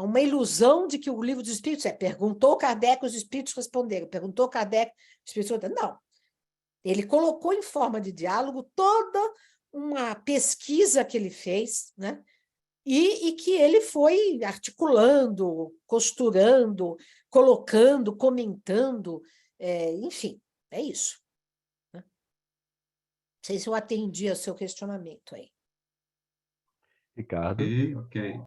uma ilusão de que o Livro dos Espíritos perguntou Kardec, os espíritos responderam, perguntou Kardec, os espíritos responderam. Não. Ele colocou em forma de diálogo toda uma pesquisa que ele fez, né? E que ele foi articulando, costurando, colocando, comentando, enfim, é isso. Não sei se eu atendi ao seu questionamento aí. Ricardo. Ok.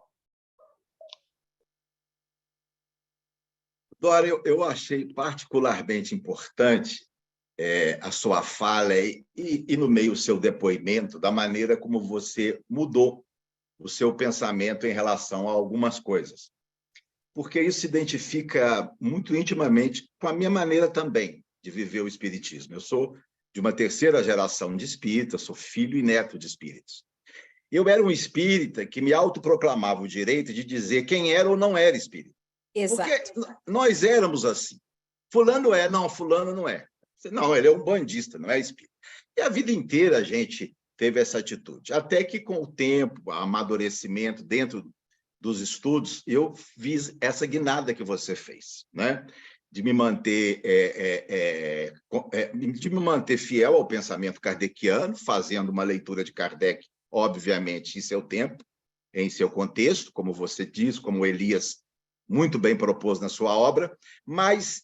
Dora, eu achei particularmente importante a sua fala e no meio o seu depoimento, da maneira como você mudou o seu pensamento em relação a algumas coisas. Porque isso se identifica muito intimamente com a minha maneira também de viver o espiritismo. Eu sou de uma terceira geração de espíritas, sou filho e neto de espíritos. Eu era um espírita que me autoproclamava o direito de dizer quem era ou não era espírita. Exato. Porque nós éramos assim. Fulano é, não, fulano não é. Não, ele é um bandista, não é espírita. E a vida inteira a gente teve essa atitude. Até que, com o tempo, amadurecimento dentro dos estudos, eu fiz essa guinada que você fez, né? De me manter fiel ao pensamento kardeciano, fazendo uma leitura de Kardec, obviamente, em seu tempo, em seu contexto, como você diz, como Elias muito bem propôs na sua obra, mas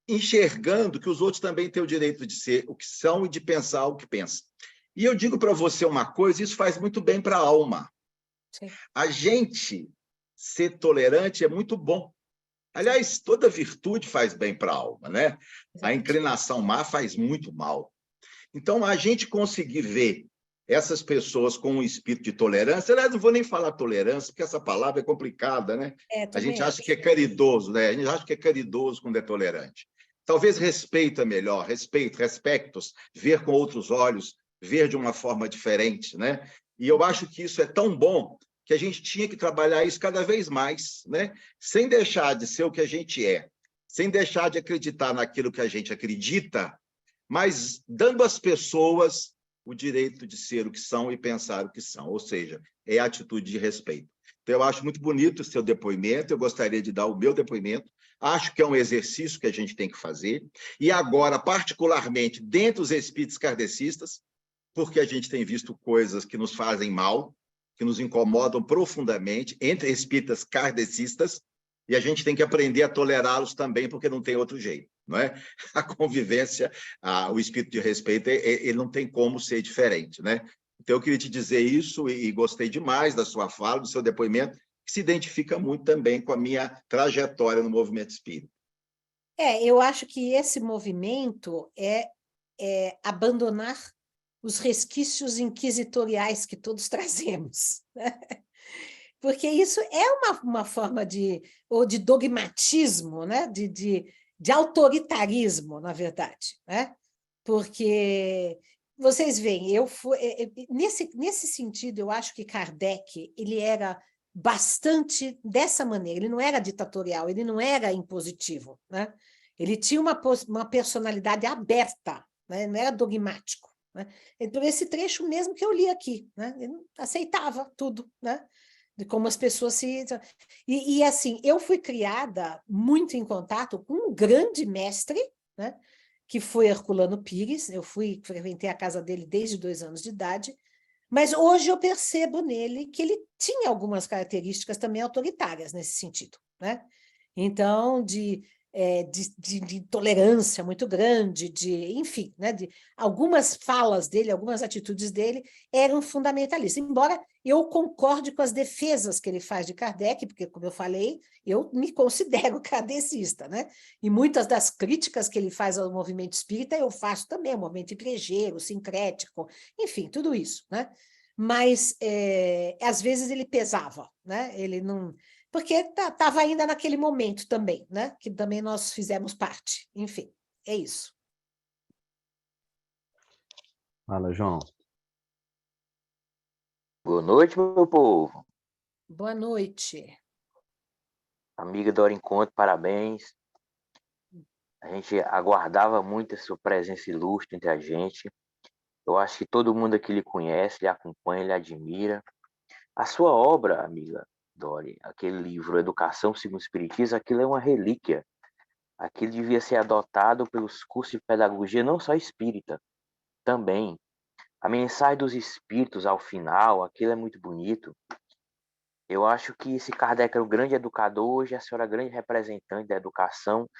enxergando que os outros também têm o direito de ser o que são e de pensar o que pensam. E eu digo para você uma coisa, isso faz muito bem para a alma. Sim. A gente ser tolerante é muito bom. Aliás, toda virtude faz bem para a alma, né? A inclinação má faz muito mal. Então, a gente conseguir ver essas pessoas com um espírito de tolerância, aliás, não vou nem falar tolerância, porque essa palavra é complicada, né? A gente acha que é caridoso, né? A gente acha que é caridoso quando é tolerante. Talvez respeito é melhor, respectos, ver com outros olhos, ver de uma forma diferente, né? E eu acho que isso é tão bom que a gente tinha que trabalhar isso cada vez mais, né? Sem deixar de ser o que a gente é, sem deixar de acreditar naquilo que a gente acredita, mas dando às pessoas o direito de ser o que são e pensar o que são, ou seja, é a atitude de respeito. Então, eu acho muito bonito o seu depoimento, eu gostaria de dar o meu depoimento, acho que é um exercício que a gente tem que fazer, e agora, particularmente, dentro dos espíritos kardecistas, porque a gente tem visto coisas que nos fazem mal, que nos incomodam profundamente, entre espíritas kardecistas, e a gente tem que aprender a tolerá-los também, porque não tem outro jeito, não é? A convivência, o espírito de respeito, ele não tem como ser diferente, né? Então, eu queria te dizer isso e gostei demais da sua fala, do seu depoimento, que se identifica muito também com a minha trajetória no movimento espírita. Eu acho que esse movimento é abandonar os resquícios inquisitoriais que todos trazemos, né? Porque isso é uma forma de dogmatismo, né? de autoritarismo, na verdade, né? Porque vocês veem, nesse sentido, eu acho que Kardec ele era bastante dessa maneira, ele não era ditatorial, ele não era impositivo, né? Ele tinha uma personalidade aberta, né? Não era dogmático, né? Então, esse trecho mesmo que eu li aqui, né? Ele aceitava tudo, né? De como as pessoas se... E assim, eu fui criada muito em contato com um grande mestre, né? Que foi Herculano Pires, eu frequentei a casa dele desde 2 anos de idade, mas hoje eu percebo nele que ele tinha algumas características também autoritárias nesse sentido, né? Então, de tolerância muito grande, enfim, né, de algumas falas dele, algumas atitudes dele eram fundamentalistas, embora eu concorde com as defesas que ele faz de Kardec, porque, como eu falei, eu me considero kardecista, né? E muitas das críticas que ele faz ao movimento espírita eu faço também, o movimento igrejeiro, sincrético, enfim, tudo isso, né? Mas, às vezes, ele pesava, né? Ele não... Porque estava ainda naquele momento também, né? Que também nós fizemos parte. Enfim, é isso. Fala, João. Boa noite, meu povo. Boa noite. Amiga do Hora Encontro, parabéns. A gente aguardava muito a sua presença ilustre entre a gente. Eu acho que todo mundo aqui lhe conhece, lhe acompanha, lhe admira. A sua obra, amiga Dori, aquele livro Educação segundo o Espiritismo, aquilo é uma relíquia. Aquilo devia ser adotado pelos cursos de pedagogia, não só espírita, também. A mensagem dos espíritos ao final, aquilo é muito bonito. Eu acho que se Kardec é o grande educador, hoje a senhora é a grande representante da educação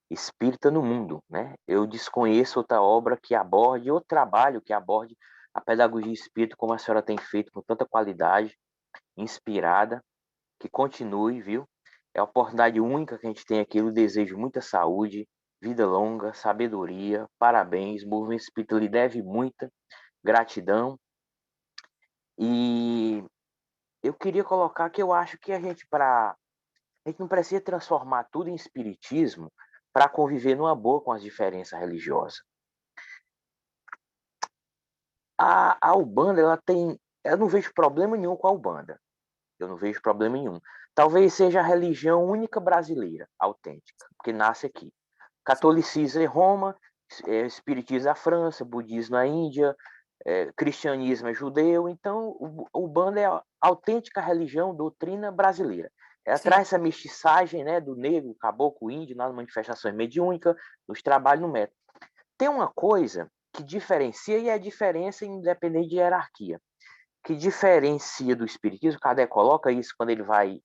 espírita no mundo, né? Eu desconheço outra obra que aborde, outro trabalho que aborde a pedagogia espírita como a senhora tem feito com tanta qualidade, inspirada, que continue, viu? É a oportunidade única que a gente tem aqui. Eu desejo muita saúde, vida longa, sabedoria, parabéns. O movimento espírita lhe deve muita gratidão. E eu queria colocar que eu acho que a gente não precisa transformar tudo em espiritismo para conviver numa boa com as diferenças religiosas. A Umbanda, eu não vejo problema nenhum com a Umbanda. Eu não vejo problema nenhum. Talvez seja a religião única brasileira, autêntica, que nasce aqui. Catolicismo é Roma, espiritismo é a França, budismo é a Índia, cristianismo é judeu. Então, o Umbanda é a autêntica religião, doutrina brasileira. Ela traz essa mestiçagem, né, do negro, caboclo, índio, nas manifestações mediúnicas, nos trabalhos no método. Tem uma coisa que diferencia, e é a diferença independente de hierarquia, que diferencia do espiritismo. Kardec coloca isso quando ele vai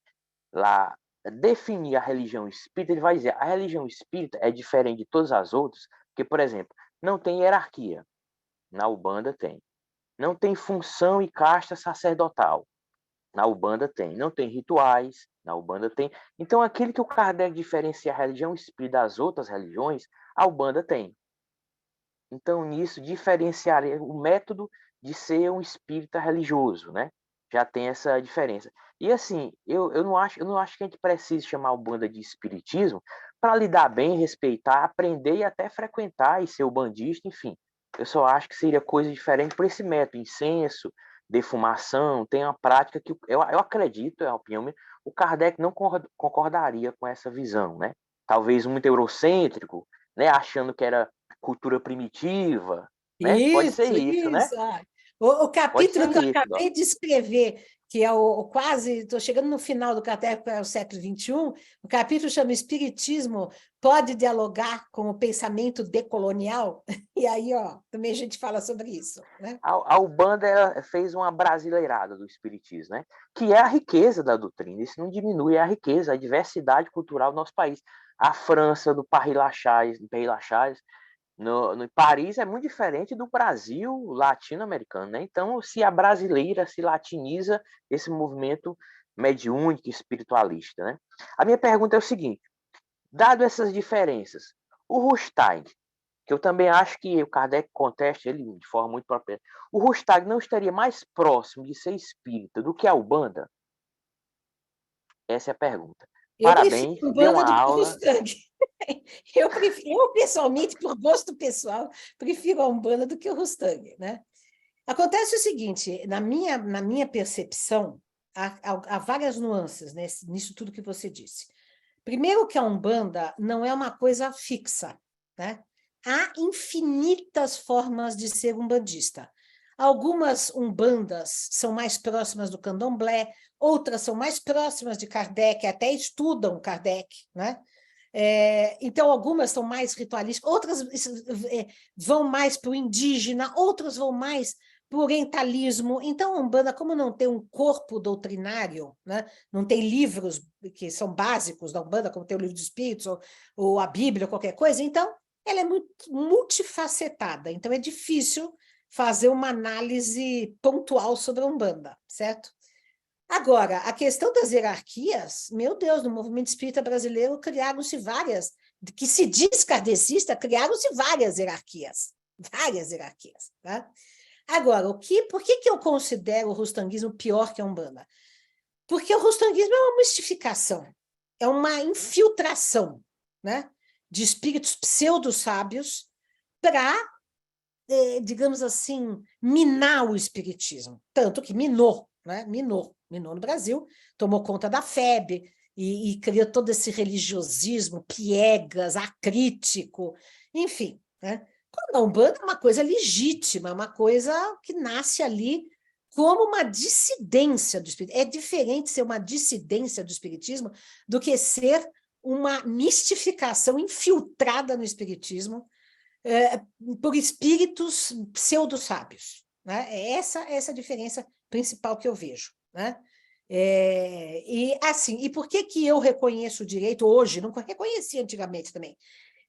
lá definir a religião espírita. Ele vai dizer: a religião espírita é diferente de todas as outras, porque, por exemplo, não tem hierarquia. Na Umbanda tem. Não tem função e casta sacerdotal. Na Umbanda tem. Não tem rituais. Na Umbanda tem. Então, aquilo que o Kardec diferencia a religião espírita das outras religiões, a Umbanda tem. Então, nisso, diferenciar o método de ser um espírita religioso, né? Já tem essa diferença. E assim, eu não acho que a gente precise chamar a Umbanda de espiritismo para lidar bem, respeitar, aprender e até frequentar e ser ubandista, enfim. Eu só acho que seria coisa diferente por esse método, incenso, defumação, tem uma prática que eu acredito, é a opinião minha, o Kardec não concordaria com essa visão, né? Talvez muito eurocêntrico, né? Achando que era cultura primitiva, né? Pode ser isso, né? Isso. O Pode ser capítulo que eu isso. acabei de escrever, que é o quase, estou chegando no final do Kardec, é o século XXI, o capítulo chama Espiritismo pode dialogar com o pensamento decolonial? E aí, ó, também a gente fala sobre isso, né? A Umbanda fez uma brasileirada do espiritismo, né? Que é a riqueza da doutrina. Isso não diminui a riqueza, a diversidade cultural do nosso país. A França, do Père Lachaise, no Paris é muito diferente do Brasil latino-americano, né? Então, se a brasileira se latiniza esse movimento mediúnico espiritualista, né? A minha pergunta é o seguinte: dado essas diferenças, o Rustag, que eu também acho que o Kardec contesta ele de forma muito própria, o Rustag não estaria mais próximo de ser espírita do que a Umbanda? Essa é a pergunta. Eu prefiro Parabéns, deu Umbanda uma do que o aula. Rustang. Eu, pessoalmente, por gosto pessoal, prefiro a Umbanda do que o Rustang, né? Acontece o seguinte, na minha percepção, há várias nuances nisso tudo que você disse. Primeiro que a Umbanda não é uma coisa fixa, né? Há infinitas formas de ser umbandista. Algumas umbandas são mais próximas do candomblé, outras são mais próximas de Kardec, até estudam Kardec, né? Então, algumas são mais ritualísticas, outras vão mais para o indígena, outras vão mais para o orientalismo. Então, a Umbanda, como não tem um corpo doutrinário, né? Não tem livros que são básicos da Umbanda, como tem o Livro dos Espíritos, ou a Bíblia, ou qualquer coisa, então, ela é muito multifacetada. Então, é difícil fazer uma análise pontual sobre a Umbanda, certo? Agora, a questão das hierarquias, meu Deus, no movimento espírita brasileiro criaram-se várias, que se diz kardecista, criaram-se várias hierarquias, tá? Agora, por que eu considero o rustanguismo pior que a Umbanda? Porque o rustanguismo é uma mistificação, é uma infiltração, né, de espíritos pseudo-sábios para, digamos assim, minar o espiritismo. Tanto que minou, né? Minou no Brasil, tomou conta da FEB e criou todo esse religiosismo, piegas, acrítico, enfim, né? A Umbanda é uma coisa legítima, é uma coisa que nasce ali como uma dissidência do espiritismo. É diferente ser uma dissidência do espiritismo do que ser uma mistificação infiltrada no espiritismo por espíritos pseudo-sábios, né? É essa a diferença principal que eu vejo, né? E assim, e por que eu reconheço o direito hoje, não reconhecia antigamente também,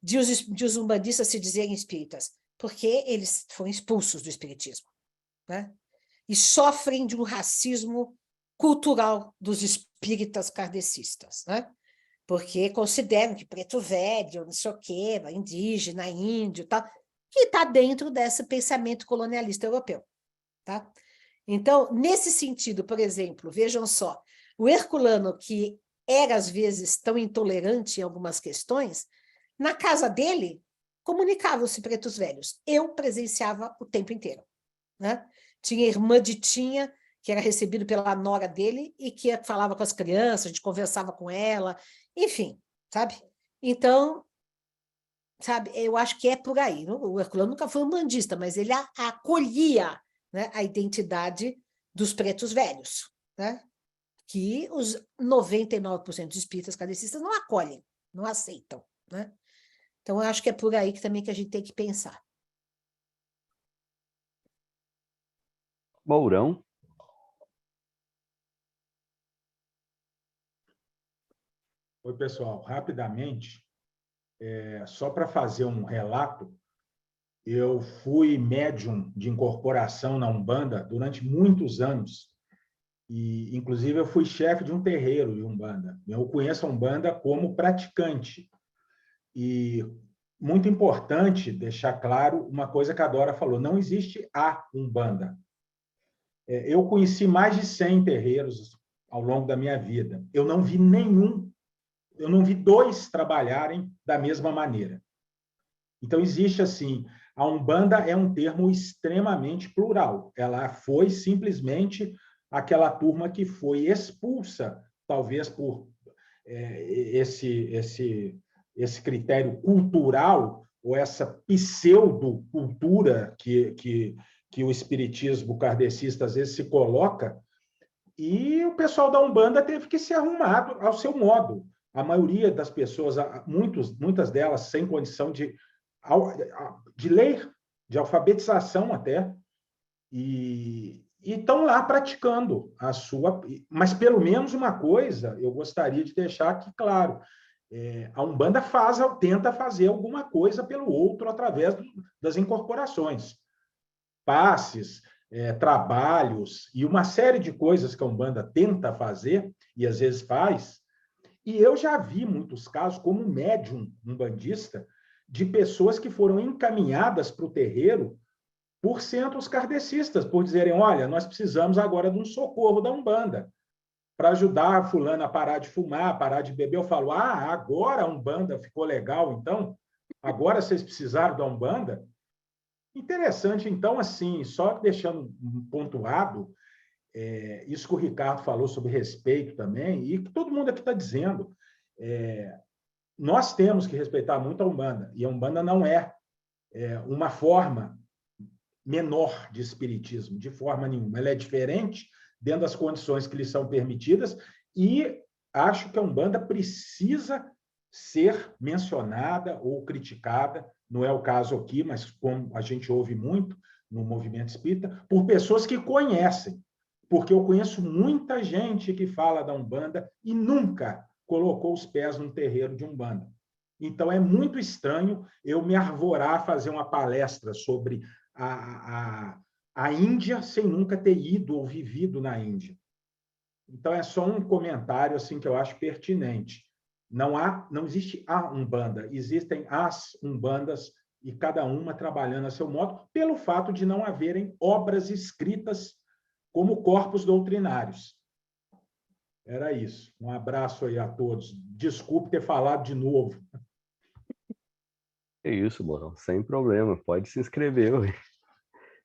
de os umbandistas se dizerem espíritas? Porque eles foram expulsos do espiritismo, né? E sofrem de um racismo cultural dos espíritas kardecistas, né? Porque consideram que preto velho, não sei o quê, indígena, índio, tal, que está dentro desse pensamento colonialista europeu, tá? Então, nesse sentido, por exemplo, vejam só, o herculano, que era às vezes tão intolerante em algumas questões, na casa dele comunicavam-se pretos velhos. Eu presenciava o tempo inteiro, né? Tinha a irmã Ditinha, que era recebido pela nora dele e que falava com as crianças, a gente conversava com ela, enfim, sabe? Então, sabe, eu acho que é por aí. O Herculano nunca foi um bandista, mas ele acolhia, né, a identidade dos pretos velhos, né? Que os 99% dos espíritas kardecistas não acolhem, não aceitam, né? Então, eu acho que é por aí que a gente tem que pensar. Mourão. Oi, pessoal. Rapidamente, só para fazer um relato, eu fui médium de incorporação na Umbanda durante muitos anos. E, inclusive, eu fui chefe de um terreiro de Umbanda. Eu conheço a Umbanda como praticante. E muito importante deixar claro uma coisa que a Dora falou: não existe a Umbanda. Eu conheci mais de 100 terreiros ao longo da minha vida. Eu não vi dois trabalharem da mesma maneira. Então, existe assim, a Umbanda é um termo extremamente plural. Ela foi simplesmente aquela turma que foi expulsa, talvez por esse critério cultural, ou essa pseudo-cultura que o espiritismo kardecista às vezes se coloca, e o pessoal da Umbanda teve que se arrumar ao seu modo. A maioria das pessoas, muitas delas sem condição de ler, de alfabetização até, e estão lá praticando a sua... Mas, pelo menos, uma coisa eu gostaria de deixar aqui claro: a Umbanda tenta fazer alguma coisa pelo outro através das incorporações. Passes, trabalhos e uma série de coisas que a Umbanda tenta fazer, e às vezes faz. E eu já vi muitos casos, como médium umbandista, de pessoas que foram encaminhadas para o terreiro por centros kardecistas, por dizerem: olha, nós precisamos agora de um socorro da Umbanda para ajudar a fulana a parar de fumar, parar de beber. Eu falo: agora a Umbanda ficou legal, então? Agora vocês precisaram da Umbanda? Interessante. Então, assim, só deixando pontuado, isso que o Ricardo falou sobre respeito também, e que todo mundo aqui está dizendo, nós temos que respeitar muito a Umbanda, e a Umbanda não é uma forma menor de espiritismo, de forma nenhuma. Ela é diferente dentro das condições que lhe são permitidas, e acho que a Umbanda precisa ser mencionada ou criticada, não é o caso aqui, mas como a gente ouve muito no movimento espírita, por pessoas que conhecem, porque eu conheço muita gente que fala da Umbanda e nunca colocou os pés num terreiro de Umbanda. Então, é muito estranho eu me arvorar a fazer uma palestra sobre a Índia sem nunca ter ido ou vivido na Índia. Então, é só um comentário assim, que eu acho pertinente. Não existe a Umbanda, existem as Umbandas, e cada uma trabalhando a seu modo, pelo fato de não haverem obras escritas como corpos doutrinários. Era isso. Um abraço aí a todos. Desculpe ter falado de novo. É isso, Borão, sem problema, pode se inscrever. Ué.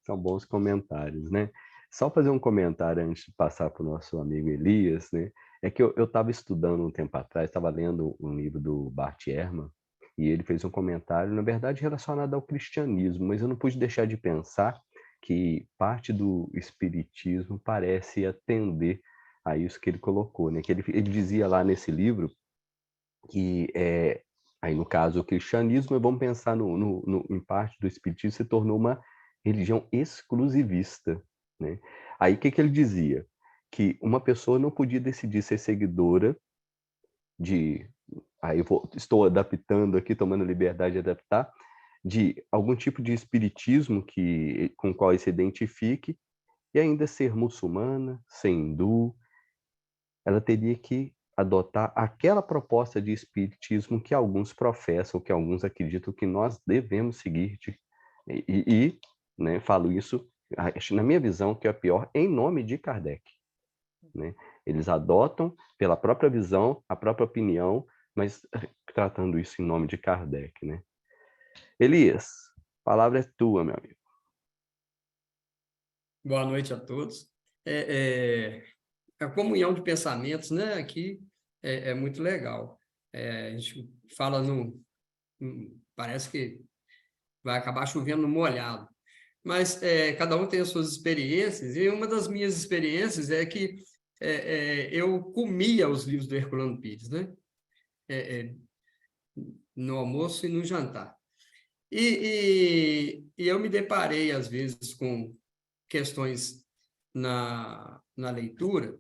São bons comentários, né? Só fazer um comentário antes de passar para o nosso amigo Elias, né? É que eu estava estudando um tempo atrás, estava lendo um livro do Bart Ehrman, e ele fez um comentário, na verdade, relacionado ao cristianismo, mas eu não pude deixar de pensar que parte do espiritismo parece atender a isso que ele colocou, né? Que ele dizia lá nesse livro que, aí no caso, o cristianismo, vamos pensar em parte do espiritismo, se tornou uma religião exclusivista, né? Aí o que ele dizia? Que uma pessoa não podia decidir ser seguidora de... Aí estou adaptando aqui, tomando liberdade de adaptar, de algum tipo de espiritismo com o qual ele se identifique, e ainda ser muçulmana, ser hindu. Ela teria que adotar aquela proposta de espiritismo que alguns professam, que alguns acreditam que nós devemos seguir. Né, falo isso, na minha visão, que é pior, em nome de Kardec. Né? Eles adotam pela própria visão, a própria opinião, mas tratando isso em nome de Kardec. Né? Elias, a palavra é tua, meu amigo. Boa noite a todos. A comunhão de pensamentos, né, aqui é muito legal. A gente fala parece que vai acabar chovendo no molhado, mas cada um tem as suas experiências, e uma das minhas experiências é que eu comia os livros do Herculano Pires, né? No almoço e no jantar. E eu me deparei, às vezes, com questões na leitura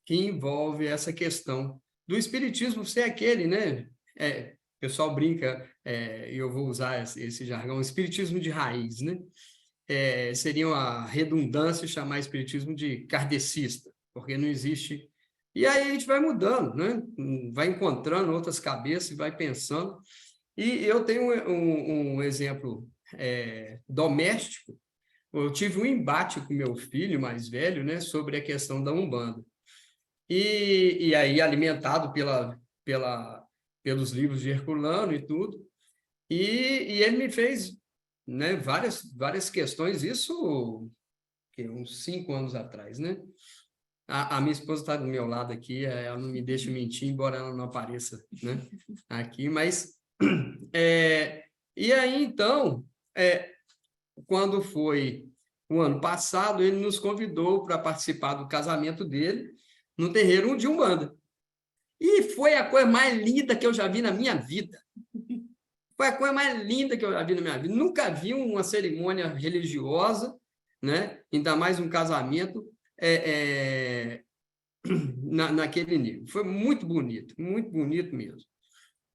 que envolve essa questão do espiritismo ser aquele, né? O pessoal brinca, e eu vou usar esse jargão, espiritismo de raiz, né? Seria uma redundância chamar espiritismo de kardecista, porque não existe... E aí a gente vai mudando, né? Vai encontrando outras cabeças e vai pensando. E eu tenho um exemplo doméstico. Eu tive um embate com meu filho mais velho, né, sobre a questão da Umbanda. E aí, alimentado pelos livros de Herculano e tudo, e ele me fez, né, várias questões, isso uns 5 anos atrás, né? A minha esposa está do meu lado aqui, ela não me deixa mentir, embora ela não apareça, né, aqui, mas... e aí, então, quando foi o ano passado, ele nos convidou para participar do casamento dele no terreiro de Umbanda. E foi a coisa mais linda que eu já vi na minha vida. Foi a coisa mais linda que eu já vi na minha vida. Nunca vi uma cerimônia religiosa, né? Ainda mais um casamento naquele nível. Foi muito bonito mesmo.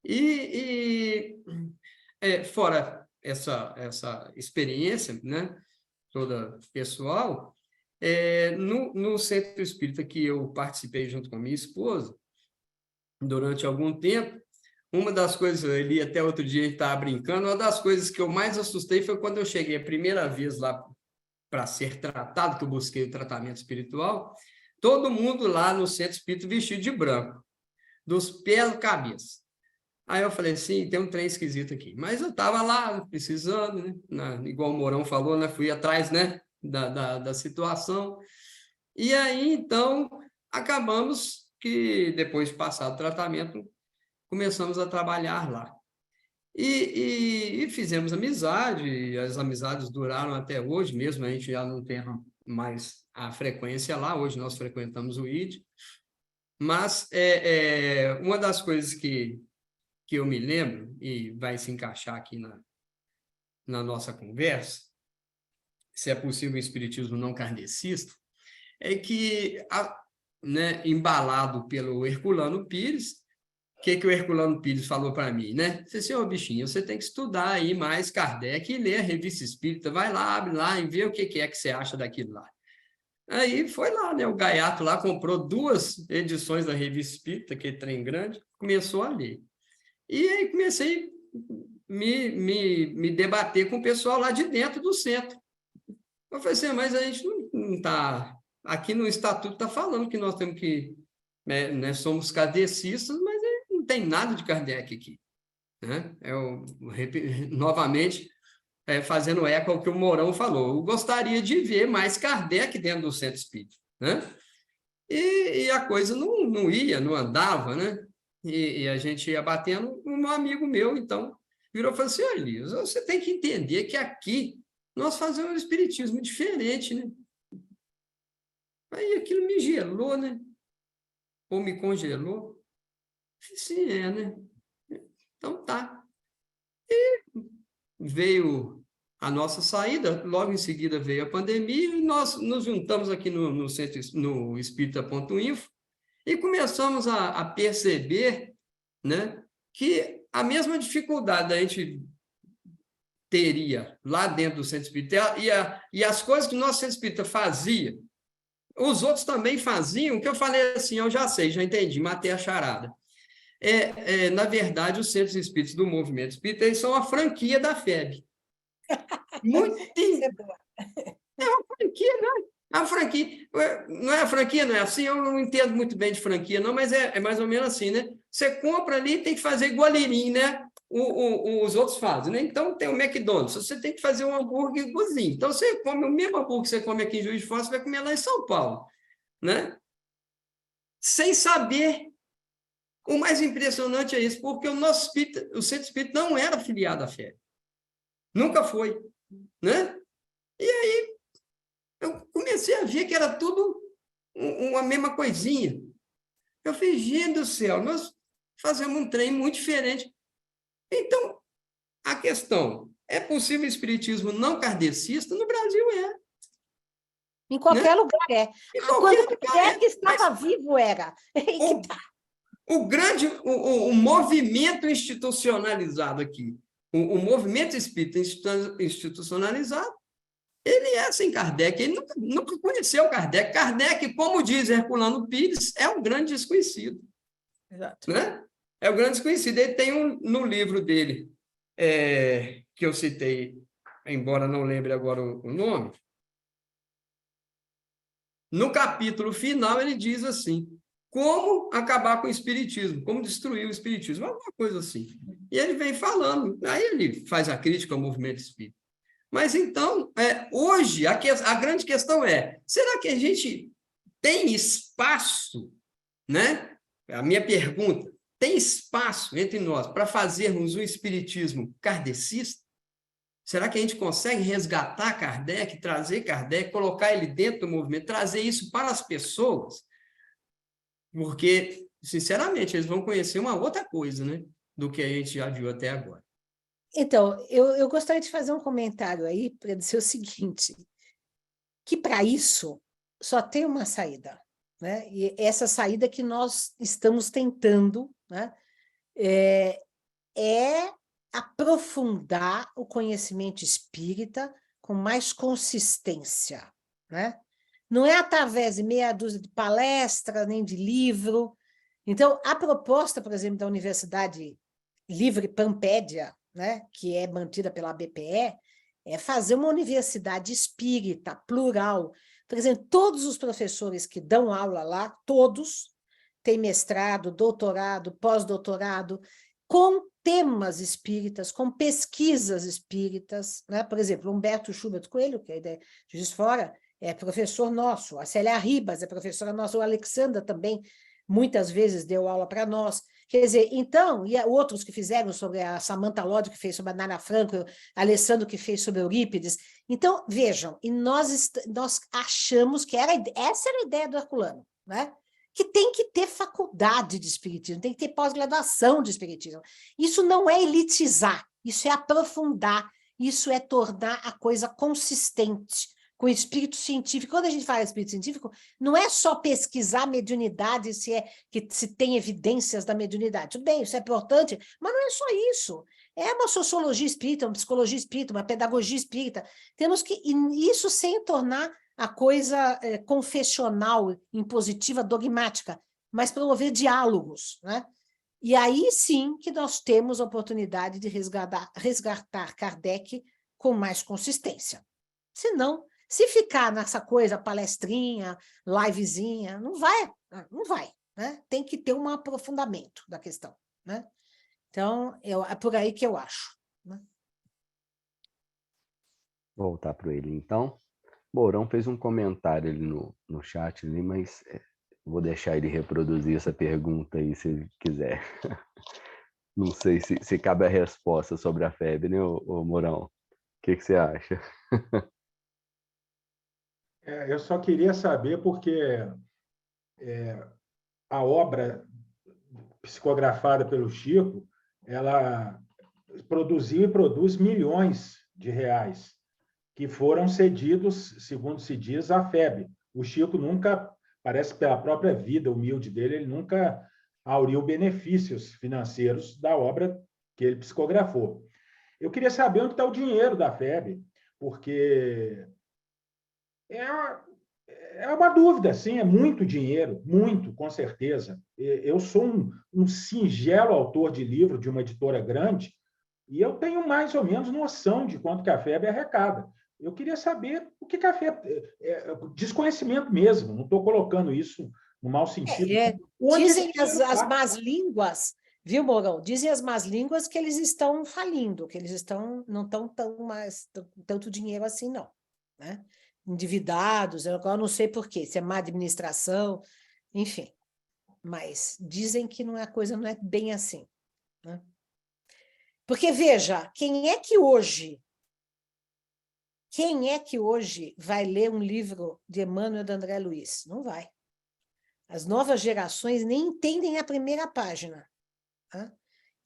E fora essa experiência, né, toda pessoal, no centro espírita que eu participei junto com a minha esposa, durante algum tempo, uma das coisas, ele até outro dia estava brincando, uma das coisas que eu mais assustei foi quando eu cheguei a primeira vez lá para ser tratado, que eu busquei o tratamento espiritual, todo mundo lá no centro espírita vestido de branco, dos pés à cabeça. Aí eu falei assim, tem um trem esquisito aqui. Mas eu estava lá precisando, né? Igual o Mourão falou, né? Fui atrás, né, da situação. E aí, então, acabamos que, depois de passar o tratamento, começamos a trabalhar lá. E fizemos amizade, as amizades duraram até hoje, mesmo a gente já não tem mais a frequência lá, hoje nós frequentamos o ID. Mas uma das coisas que eu me lembro, e vai se encaixar aqui na nossa conversa, se é possível o espiritismo não kardecista, é que, né, embalado pelo Herculano Pires, o que o Herculano Pires falou para mim, né? Disse assim, bichinho, você tem que estudar aí mais Kardec e ler a Revista Espírita, vai lá, abre lá e vê o que é que você acha daquilo lá. Aí foi lá, né? O Gaiato lá comprou 2 edições da Revista Espírita, aquele trem grande, começou a ler. E aí comecei a me debater com o pessoal lá de dentro do centro. Eu falei assim, mas a gente não está... Aqui no Estatuto está falando que nós temos que... né, somos kardecistas, mas não tem nada de Kardec aqui. Né? Novamente, fazendo eco ao que o Mourão falou. Eu gostaria de ver mais Kardec dentro do centro espírita. Né? E a coisa não ia, não andava, né? E a gente ia batendo, um amigo meu, então, virou e falou assim, Elias, você tem que entender que aqui nós fazemos um espiritismo diferente, né? Aí aquilo me gelou, né? Ou me congelou. Sim, né? Então tá. E veio a nossa saída, logo em seguida veio a pandemia, e nós nos juntamos aqui no espírita.info, e começamos a perceber, né, que a mesma dificuldade a gente teria lá dentro do centro espírita e as coisas que o nosso centro espírita fazia, os outros também faziam, que eu falei assim, eu já sei, já entendi, matei a charada. Na verdade, os centros espíritas do movimento espírita, eles são a franquia da FEB. Muito... É uma franquia, né? A franquia, não é a franquia, não é assim, eu não entendo muito bem de franquia, não, mas é mais ou menos assim, né? Você compra ali, tem que fazer igualirinho, né? Os outros fazem, né? Então, tem o McDonald's, você tem que fazer um hambúrguer igualzinho. Então, você come o mesmo hambúrguer que você come aqui em Juiz de Fora, você vai comer lá em São Paulo, né? Sem saber. O mais impressionante é isso, porque o centro espírita não era afiliado à FEB. Nunca foi, né? E aí, eu comecei a ver que era tudo uma mesma coisinha. Eu falei, gente do céu, nós fazemos um trem muito diferente. Então, a questão, é possível espiritismo não kardecista? No Brasil é. Em qualquer lugar é. Quando Kardec estava vivo, era. O movimento institucionalizado aqui, o movimento espírita institucionalizado, ele é sem Kardec, ele nunca conheceu Kardec. Kardec, como diz Herculano Pires, é um grande desconhecido. Exato. Né? É o grande desconhecido. Ele tem no livro dele, que eu citei, embora não lembre agora o nome, no capítulo final ele diz assim, como acabar com o espiritismo, como destruir o espiritismo, alguma coisa assim. E ele vem falando, aí ele faz a crítica ao movimento espírita. Mas então, hoje, a grande questão é, será que a gente tem espaço, né? A minha pergunta, tem espaço entre nós para fazermos um espiritismo kardecista? Será que a gente consegue resgatar Kardec, trazer Kardec, colocar ele dentro do movimento, trazer isso para as pessoas? Porque, sinceramente, eles vão conhecer uma outra coisa, né? Do que a gente já viu até agora. Então, eu gostaria de fazer um comentário aí para dizer o seguinte, que para isso só tem uma saída, né? E essa saída que nós estamos tentando, né? É aprofundar o conhecimento espírita com mais consistência, né? Não é através de meia dúzia de palestras, nem de livro. Então, a proposta, por exemplo, da Universidade Livre Pampédia, né, que é mantida pela BPE, é fazer uma universidade espírita, plural. Por exemplo, todos os professores que dão aula lá, todos têm mestrado, doutorado, pós-doutorado, com temas espíritas, com pesquisas espíritas, né? Por exemplo, Humberto Schubert Coelho, que é de Juiz de Fora, é professor nosso, a Célia Ribas é professora nossa, o Alexandra também muitas vezes deu aula para nós. Quer dizer, então, e outros que fizeram sobre a Samantha Lodge, que fez sobre a Nara Franco, Alessandro que fez sobre Eurípides. Então, vejam, e nós achamos que essa era a ideia do Herculano, né? Que tem que ter faculdade de espiritismo, tem que ter pós-graduação de espiritismo. Isso não é elitizar, isso é aprofundar, isso é tornar a coisa consistente com o espírito científico. Quando a gente fala espírito científico, não é só pesquisar mediunidade, se tem evidências da mediunidade. Tudo bem, isso é importante, mas não é só isso. É uma sociologia espírita, uma psicologia espírita, uma pedagogia espírita. Temos que, isso sem tornar a coisa confessional, impositiva, dogmática, mas promover diálogos, né? E aí sim que nós temos a oportunidade de resgatar Kardec com mais consistência. Senão, se ficar nessa coisa, palestrinha, livezinha, não vai, né? Tem que ter um aprofundamento da questão, né? Então, é por aí que eu acho, né? Vou voltar para ele, então. Mourão fez um comentário ali no chat, ali, mas vou deixar ele reproduzir essa pergunta aí, se ele quiser. Não sei se cabe a resposta sobre a febre, né, ô Mourão? O que você acha? Eu só queria saber porque a obra psicografada pelo Chico, ela produziu e produz milhões de reais que foram cedidos, segundo se diz, à FEB. O Chico nunca, parece pela própria vida humilde dele, ele nunca auriu benefícios financeiros da obra que ele psicografou. Eu queria saber onde está o dinheiro da FEB, porque é uma dúvida, sim, é muito dinheiro, muito, com certeza. Eu sou um singelo autor de livro de uma editora grande e eu tenho mais ou menos noção de quanto que a FEB arrecada. Eu queria saber o que a FEB... desconhecimento mesmo, não estou colocando isso no mau sentido. Dizem as más línguas, viu, Mourão? Dizem as más línguas que eles estão falindo, que eles não estão tanto dinheiro assim, não, né? Endividados, eu agora não sei por quê, se é má administração, enfim. Mas dizem que a coisa não é bem assim, né? Porque, veja, quem é que hoje vai ler um livro de Emmanuel de André Luiz? Não vai. As novas gerações nem entendem a primeira página, né?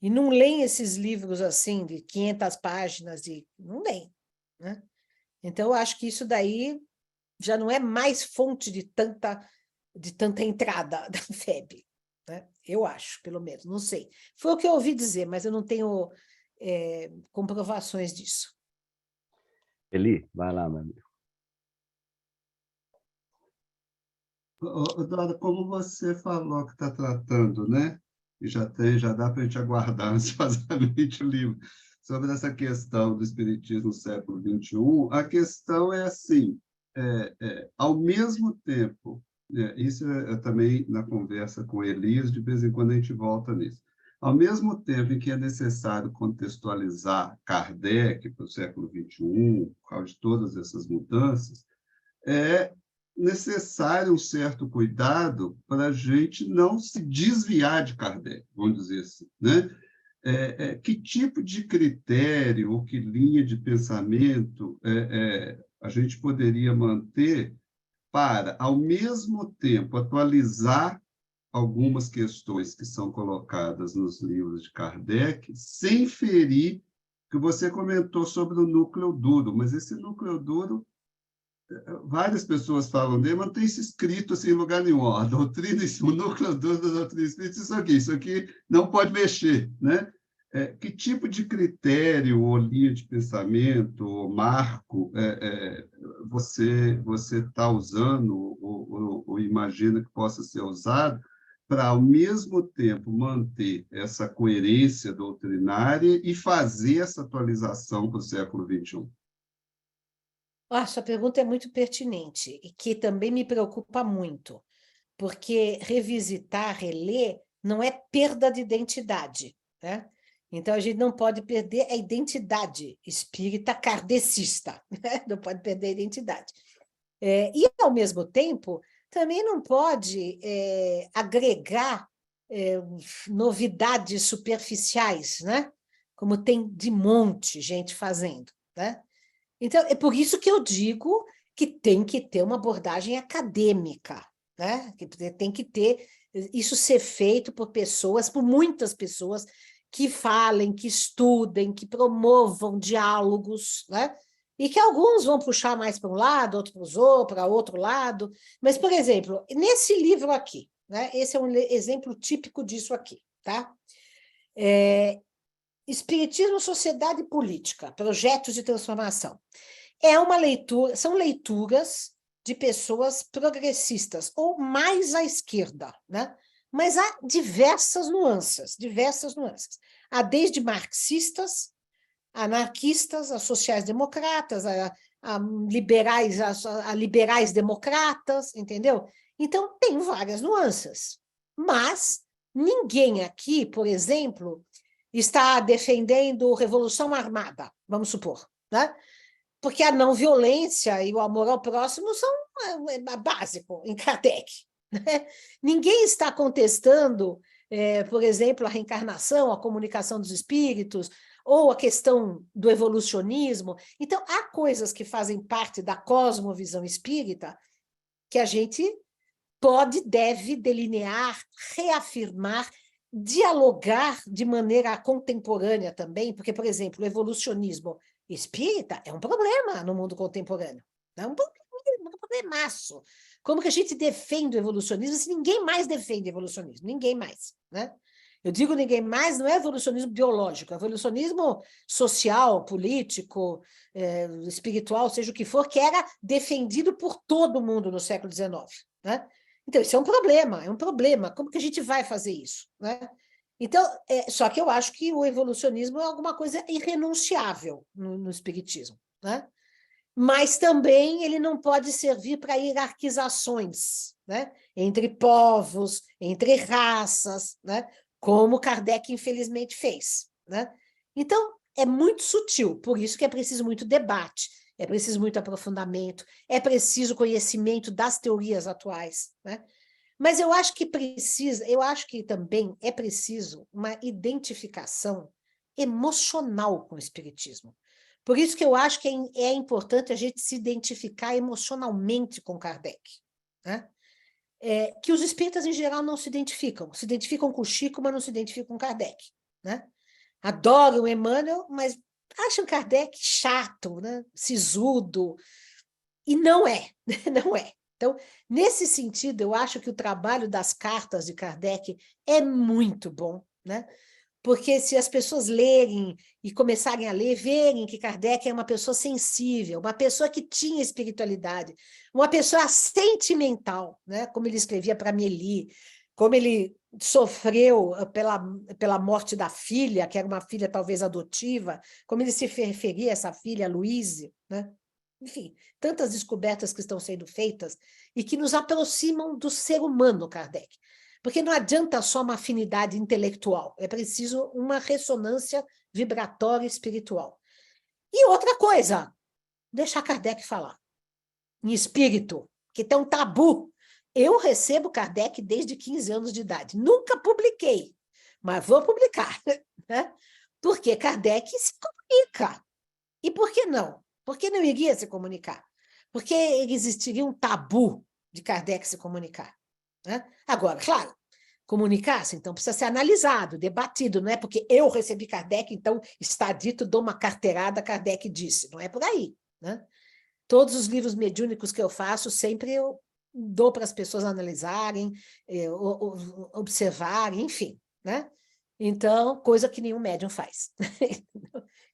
E não leem esses livros assim, de 500 páginas, não leem, né? Então, eu acho que isso daí já não é mais fonte de tanta entrada da FEB, né? Eu acho, pelo menos, não sei. Foi o que eu ouvi dizer, mas eu não tenho comprovações disso. Eli, vai lá, meu amigo. Eduardo, como você falou que está tratando, né, e já dá para a gente aguardar ansiosamente o livro, sobre essa questão do espiritismo no século XXI. A questão é assim, ao mesmo tempo, isso é também na conversa com Elias, de vez em quando a gente volta nisso, ao mesmo tempo em que é necessário contextualizar Kardec para o século XXI, por causa de todas essas mudanças, é necessário um certo cuidado para a gente não se desviar de Kardec, vamos dizer assim, né? Que tipo de critério ou que linha de pensamento a gente poderia manter para, ao mesmo tempo, atualizar algumas questões que são colocadas nos livros de Kardec, sem ferir, que você comentou sobre o núcleo duro, mas esse núcleo duro, várias pessoas falam dele, mas não tem isso escrito assim, em lugar nenhum. A doutrina, o núcleo duro da doutrina espírita, isso aqui não pode mexer, né? Que tipo de critério, ou linha de pensamento, ou marco, você está usando, ou imagina que possa ser usado, para, ao mesmo tempo, manter essa coerência doutrinária e fazer essa atualização para o século XXI? Sua pergunta é muito pertinente e que também me preocupa muito, porque revisitar, reler, não é perda de identidade, né? Então, a gente não pode perder a identidade espírita kardecista, né? Não pode perder a identidade. E, ao mesmo tempo, também não pode agregar novidades superficiais, né? Como tem de monte gente fazendo, né? Então, é por isso que eu digo que tem que ter uma abordagem acadêmica, né? Que tem que ter isso ser feito por pessoas, por muitas pessoas que falem, que estudem, que promovam diálogos, né? E que alguns vão puxar mais para um lado, outros para outro lado. Mas, por exemplo, nesse livro aqui, né? Esse é um exemplo típico disso aqui, tá? Espiritismo, Sociedade e Política, Projetos de Transformação. São leituras de pessoas progressistas, ou mais à esquerda, né? Mas há diversas nuances. Há desde marxistas, anarquistas, a sociais-democratas, a liberais democratas, entendeu? Então, tem várias nuances. Mas ninguém aqui, por exemplo, está defendendo revolução armada, vamos supor, né? Porque a não violência e o amor ao próximo são básico em Kardec, né? Ninguém está contestando, por exemplo, a reencarnação, a comunicação dos espíritos, ou a questão do evolucionismo. Então, há coisas que fazem parte da cosmovisão espírita que a gente deve delinear, reafirmar, dialogar de maneira contemporânea também, porque, por exemplo, o evolucionismo espírita é um problema no mundo contemporâneo, é um problemaço. Como que a gente defende o evolucionismo se ninguém mais defende o evolucionismo? Ninguém mais, né? Eu digo ninguém mais, não é evolucionismo biológico, é evolucionismo social, político, espiritual, seja o que for, que era defendido por todo mundo no século XIX, né? Então, isso é um problema. Como que a gente vai fazer isso, né? Então, só que eu acho que o evolucionismo é alguma coisa irrenunciável no espiritismo, né? Mas também ele não pode servir para hierarquizações, né? Entre povos, entre raças, né? Como Kardec, infelizmente, fez, né? Então, é muito sutil, por isso que é preciso muito debate, é preciso muito aprofundamento, é preciso conhecimento das teorias atuais, né? Mas eu acho que também é preciso uma identificação emocional com o espiritismo. Por isso que eu acho que é importante a gente se identificar emocionalmente com Kardec, né? Que os espíritas, em geral, não se identificam com o Chico, mas não se identificam com Kardec, né? Adoram Emmanuel, mas acham Kardec chato, né? Sisudo, e não é, não é. Então, nesse sentido, eu acho que o trabalho das cartas de Kardec é muito bom, né? Porque se as pessoas lerem e começarem a ler, verem que Kardec é uma pessoa sensível, uma pessoa que tinha espiritualidade, uma pessoa sentimental, né? Como ele escrevia para Mélie, como ele sofreu pela morte da filha, que era uma filha talvez adotiva, como ele se referia a essa filha, a Louise, né? Enfim, tantas descobertas que estão sendo feitas e que nos aproximam do ser humano, Kardec. Porque não adianta só uma afinidade intelectual, é preciso uma ressonância vibratória espiritual. E outra coisa, deixar Kardec falar. Em espírito, que tem um tabu. Eu recebo Kardec desde 15 anos de idade. Nunca publiquei, mas vou publicar. Né? Porque Kardec se comunica. E por que não? Por que não iria se comunicar? Porque existiria um tabu de Kardec se comunicar. Né? Agora, claro, comunicar-se, então, precisa ser analisado, debatido. Não é porque eu recebi Kardec, então está dito, dou uma carteirada, Kardec disse. Não é por aí. Né? Todos os livros mediúnicos que eu faço, sempre eu dou para as pessoas analisarem, observarem, enfim, né? Então, coisa que nenhum médium faz.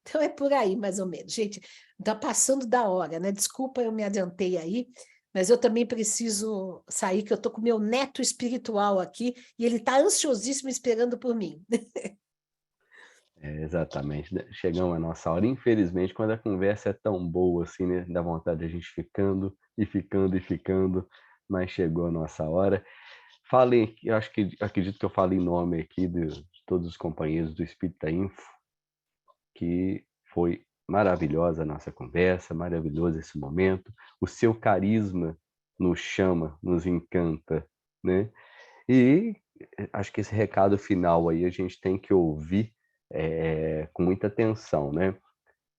Então, é por aí, mais ou menos. Gente, está passando da hora, né? Desculpa, eu me adiantei aí, mas eu também preciso sair, que eu estou com o meu neto espiritual aqui, e ele está ansiosíssimo esperando por mim. Exatamente. Chegamos à nossa hora. Infelizmente, quando a conversa é tão boa assim, né? Dá vontade de a gente ficando e ficando e ficando, mas chegou a nossa hora. Falei, acredito que eu falei em nome aqui de todos os companheiros do Espírita Info, que foi maravilhosa a nossa conversa, maravilhoso esse momento. O seu carisma nos chama, nos encanta, né? E acho que esse recado final aí a gente tem que ouvir com muita atenção, né?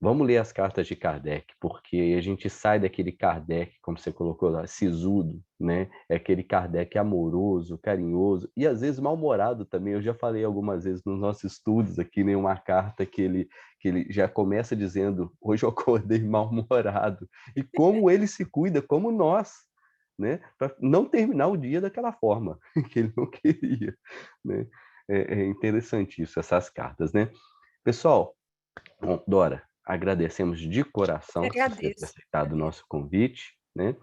Vamos ler as cartas de Kardec, porque a gente sai daquele Kardec, como você colocou lá, sisudo, né? É aquele Kardec amoroso, carinhoso e às vezes mal-humorado também. Eu já falei algumas vezes nos nossos estudos aqui, né, uma carta que ele já começa dizendo: hoje eu acordei mal-humorado. E como ele se cuida, como nós, né? Para não terminar o dia daquela forma que ele não queria, né? É interessante isso, essas cartas, né? Pessoal, bom, Dora, agradecemos de coração por você ter aceitado o nosso convite, né?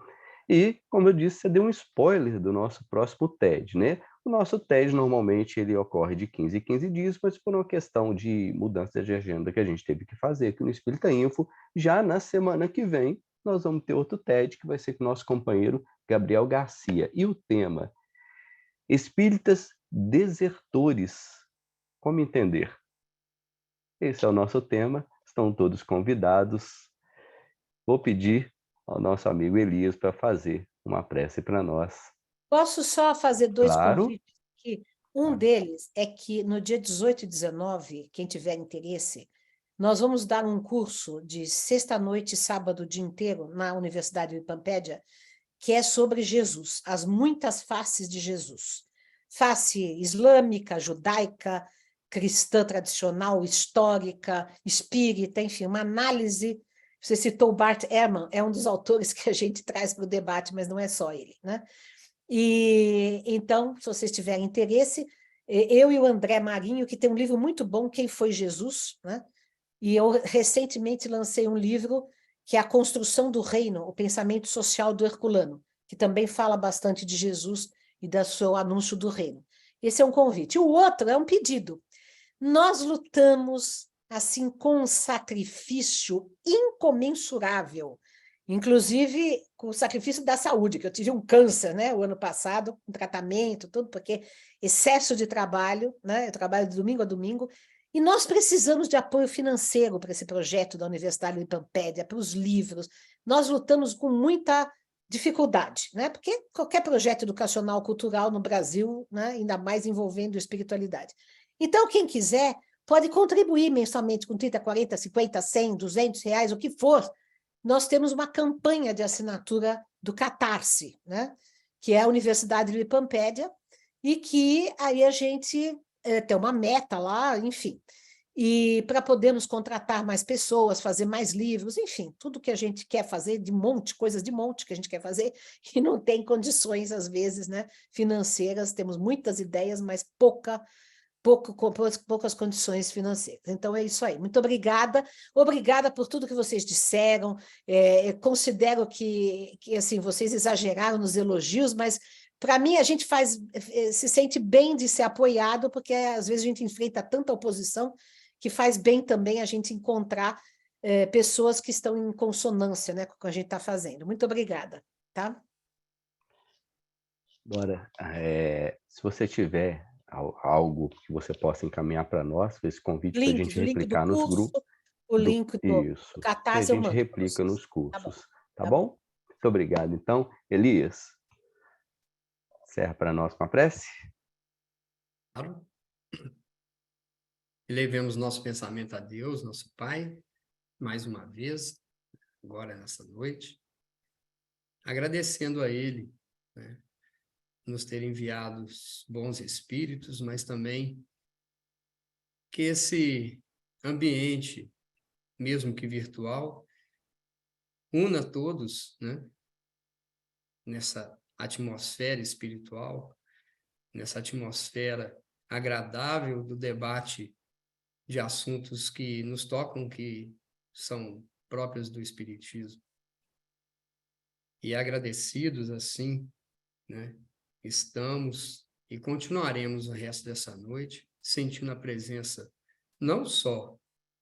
E, como eu disse, você deu um spoiler do nosso próximo TED, né? O nosso TED, normalmente, ele ocorre de 15 em 15 dias, mas por uma questão de mudança de agenda que a gente teve que fazer aqui no Espírita Info, já na semana que vem, nós vamos ter outro TED, que vai ser com o nosso companheiro Gabriel Garcia. E o tema: Espíritas desertores. Como entender? Esse é o nosso tema. Estão todos convidados. Vou pedir ao nosso amigo Elias para fazer uma prece para nós. Posso só fazer dois convites aqui? Um Pode. deles é que no dia 18 e 19, quem tiver interesse, nós vamos dar um curso de sexta-noite e sábado o dia inteiro na Universidade de Pampédia, que é sobre Jesus, as muitas faces de Jesus. Face islâmica, judaica, cristã tradicional, histórica, espírita, enfim, uma análise. Você citou o Bart Ehrman, é um dos autores que a gente traz para o debate, mas não é só ele, né? E então, se vocês tiverem interesse, eu e o André Marinho, que tem um livro muito bom, Quem Foi Jesus, né? E eu recentemente lancei um livro que é A Construção do Reino, o Pensamento Social do Herculano, que também fala bastante de Jesus e do seu anúncio do reino. Esse é um convite. O outro é um pedido. Nós lutamos assim com um sacrifício incomensurável, inclusive com o sacrifício da saúde, que eu tive um câncer, né, o ano passado, com tratamento, tudo, porque excesso de trabalho, né, eu trabalho de domingo a domingo, e nós precisamos de apoio financeiro para esse projeto da Universidade de Pampédia, para os livros. Nós lutamos com muita dificuldade, né, porque qualquer projeto educacional, cultural no Brasil, né, ainda mais envolvendo espiritualidade. Então, quem quiser pode contribuir mensalmente com 30, 40, 50, 100, 200 reais, o que for. Nós temos uma campanha de assinatura do Catarse, né? Que é a Universidade de Pampédia, e que aí a gente tem uma meta lá, enfim. E para podermos contratar mais pessoas, fazer mais livros, enfim, tudo que a gente quer fazer, de monte, coisas de monte que a gente quer fazer, e não tem condições, às vezes, né, financeiras. Temos muitas ideias, mas poucas condições financeiras. Então, é isso aí. Muito obrigada. Obrigada por tudo que vocês disseram. Considero que assim, vocês exageraram nos elogios, mas para mim, a gente se sente bem de ser apoiado, porque às vezes a gente enfrenta tanta oposição que faz bem também a gente encontrar pessoas que estão em consonância, né, com o que a gente está fazendo. Muito obrigada, tá? Dora, se você tiver algo que você possa encaminhar para nós, esse convite para a gente O link do replicar nos curso, grupos. o link do Isso, que a Catarse eu gente mando pra replica vocês. nos cursos. Tá Tá bom? Muito obrigado. Então, Elias, encerra para nós com a prece. Claro. E levemos nosso pensamento a Deus, nosso Pai, mais uma vez, agora nessa noite, agradecendo a Ele, né, nos ter enviado os bons espíritos, mas também que esse ambiente, mesmo que virtual, una todos, né, nessa atmosfera espiritual, nessa atmosfera agradável do debate de assuntos que nos tocam, que são próprios do Espiritismo. E agradecidos, assim, né, estamos e continuaremos o resto dessa noite sentindo a presença não só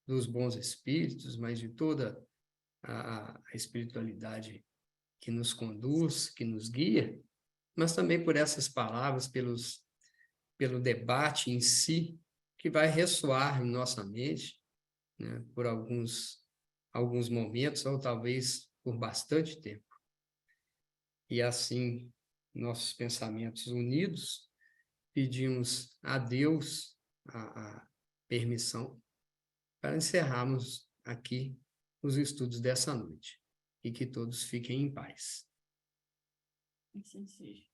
dos bons espíritos, mas de toda a espiritualidade que nos conduz, que nos guia, mas também por essas palavras, pelo debate em si, que vai ressoar em nossa mente, né, por alguns momentos, ou talvez por bastante tempo. E assim, nossos pensamentos unidos, pedimos a Deus a permissão para encerrarmos aqui os estudos dessa noite. E que todos fiquem em paz. Assim seja.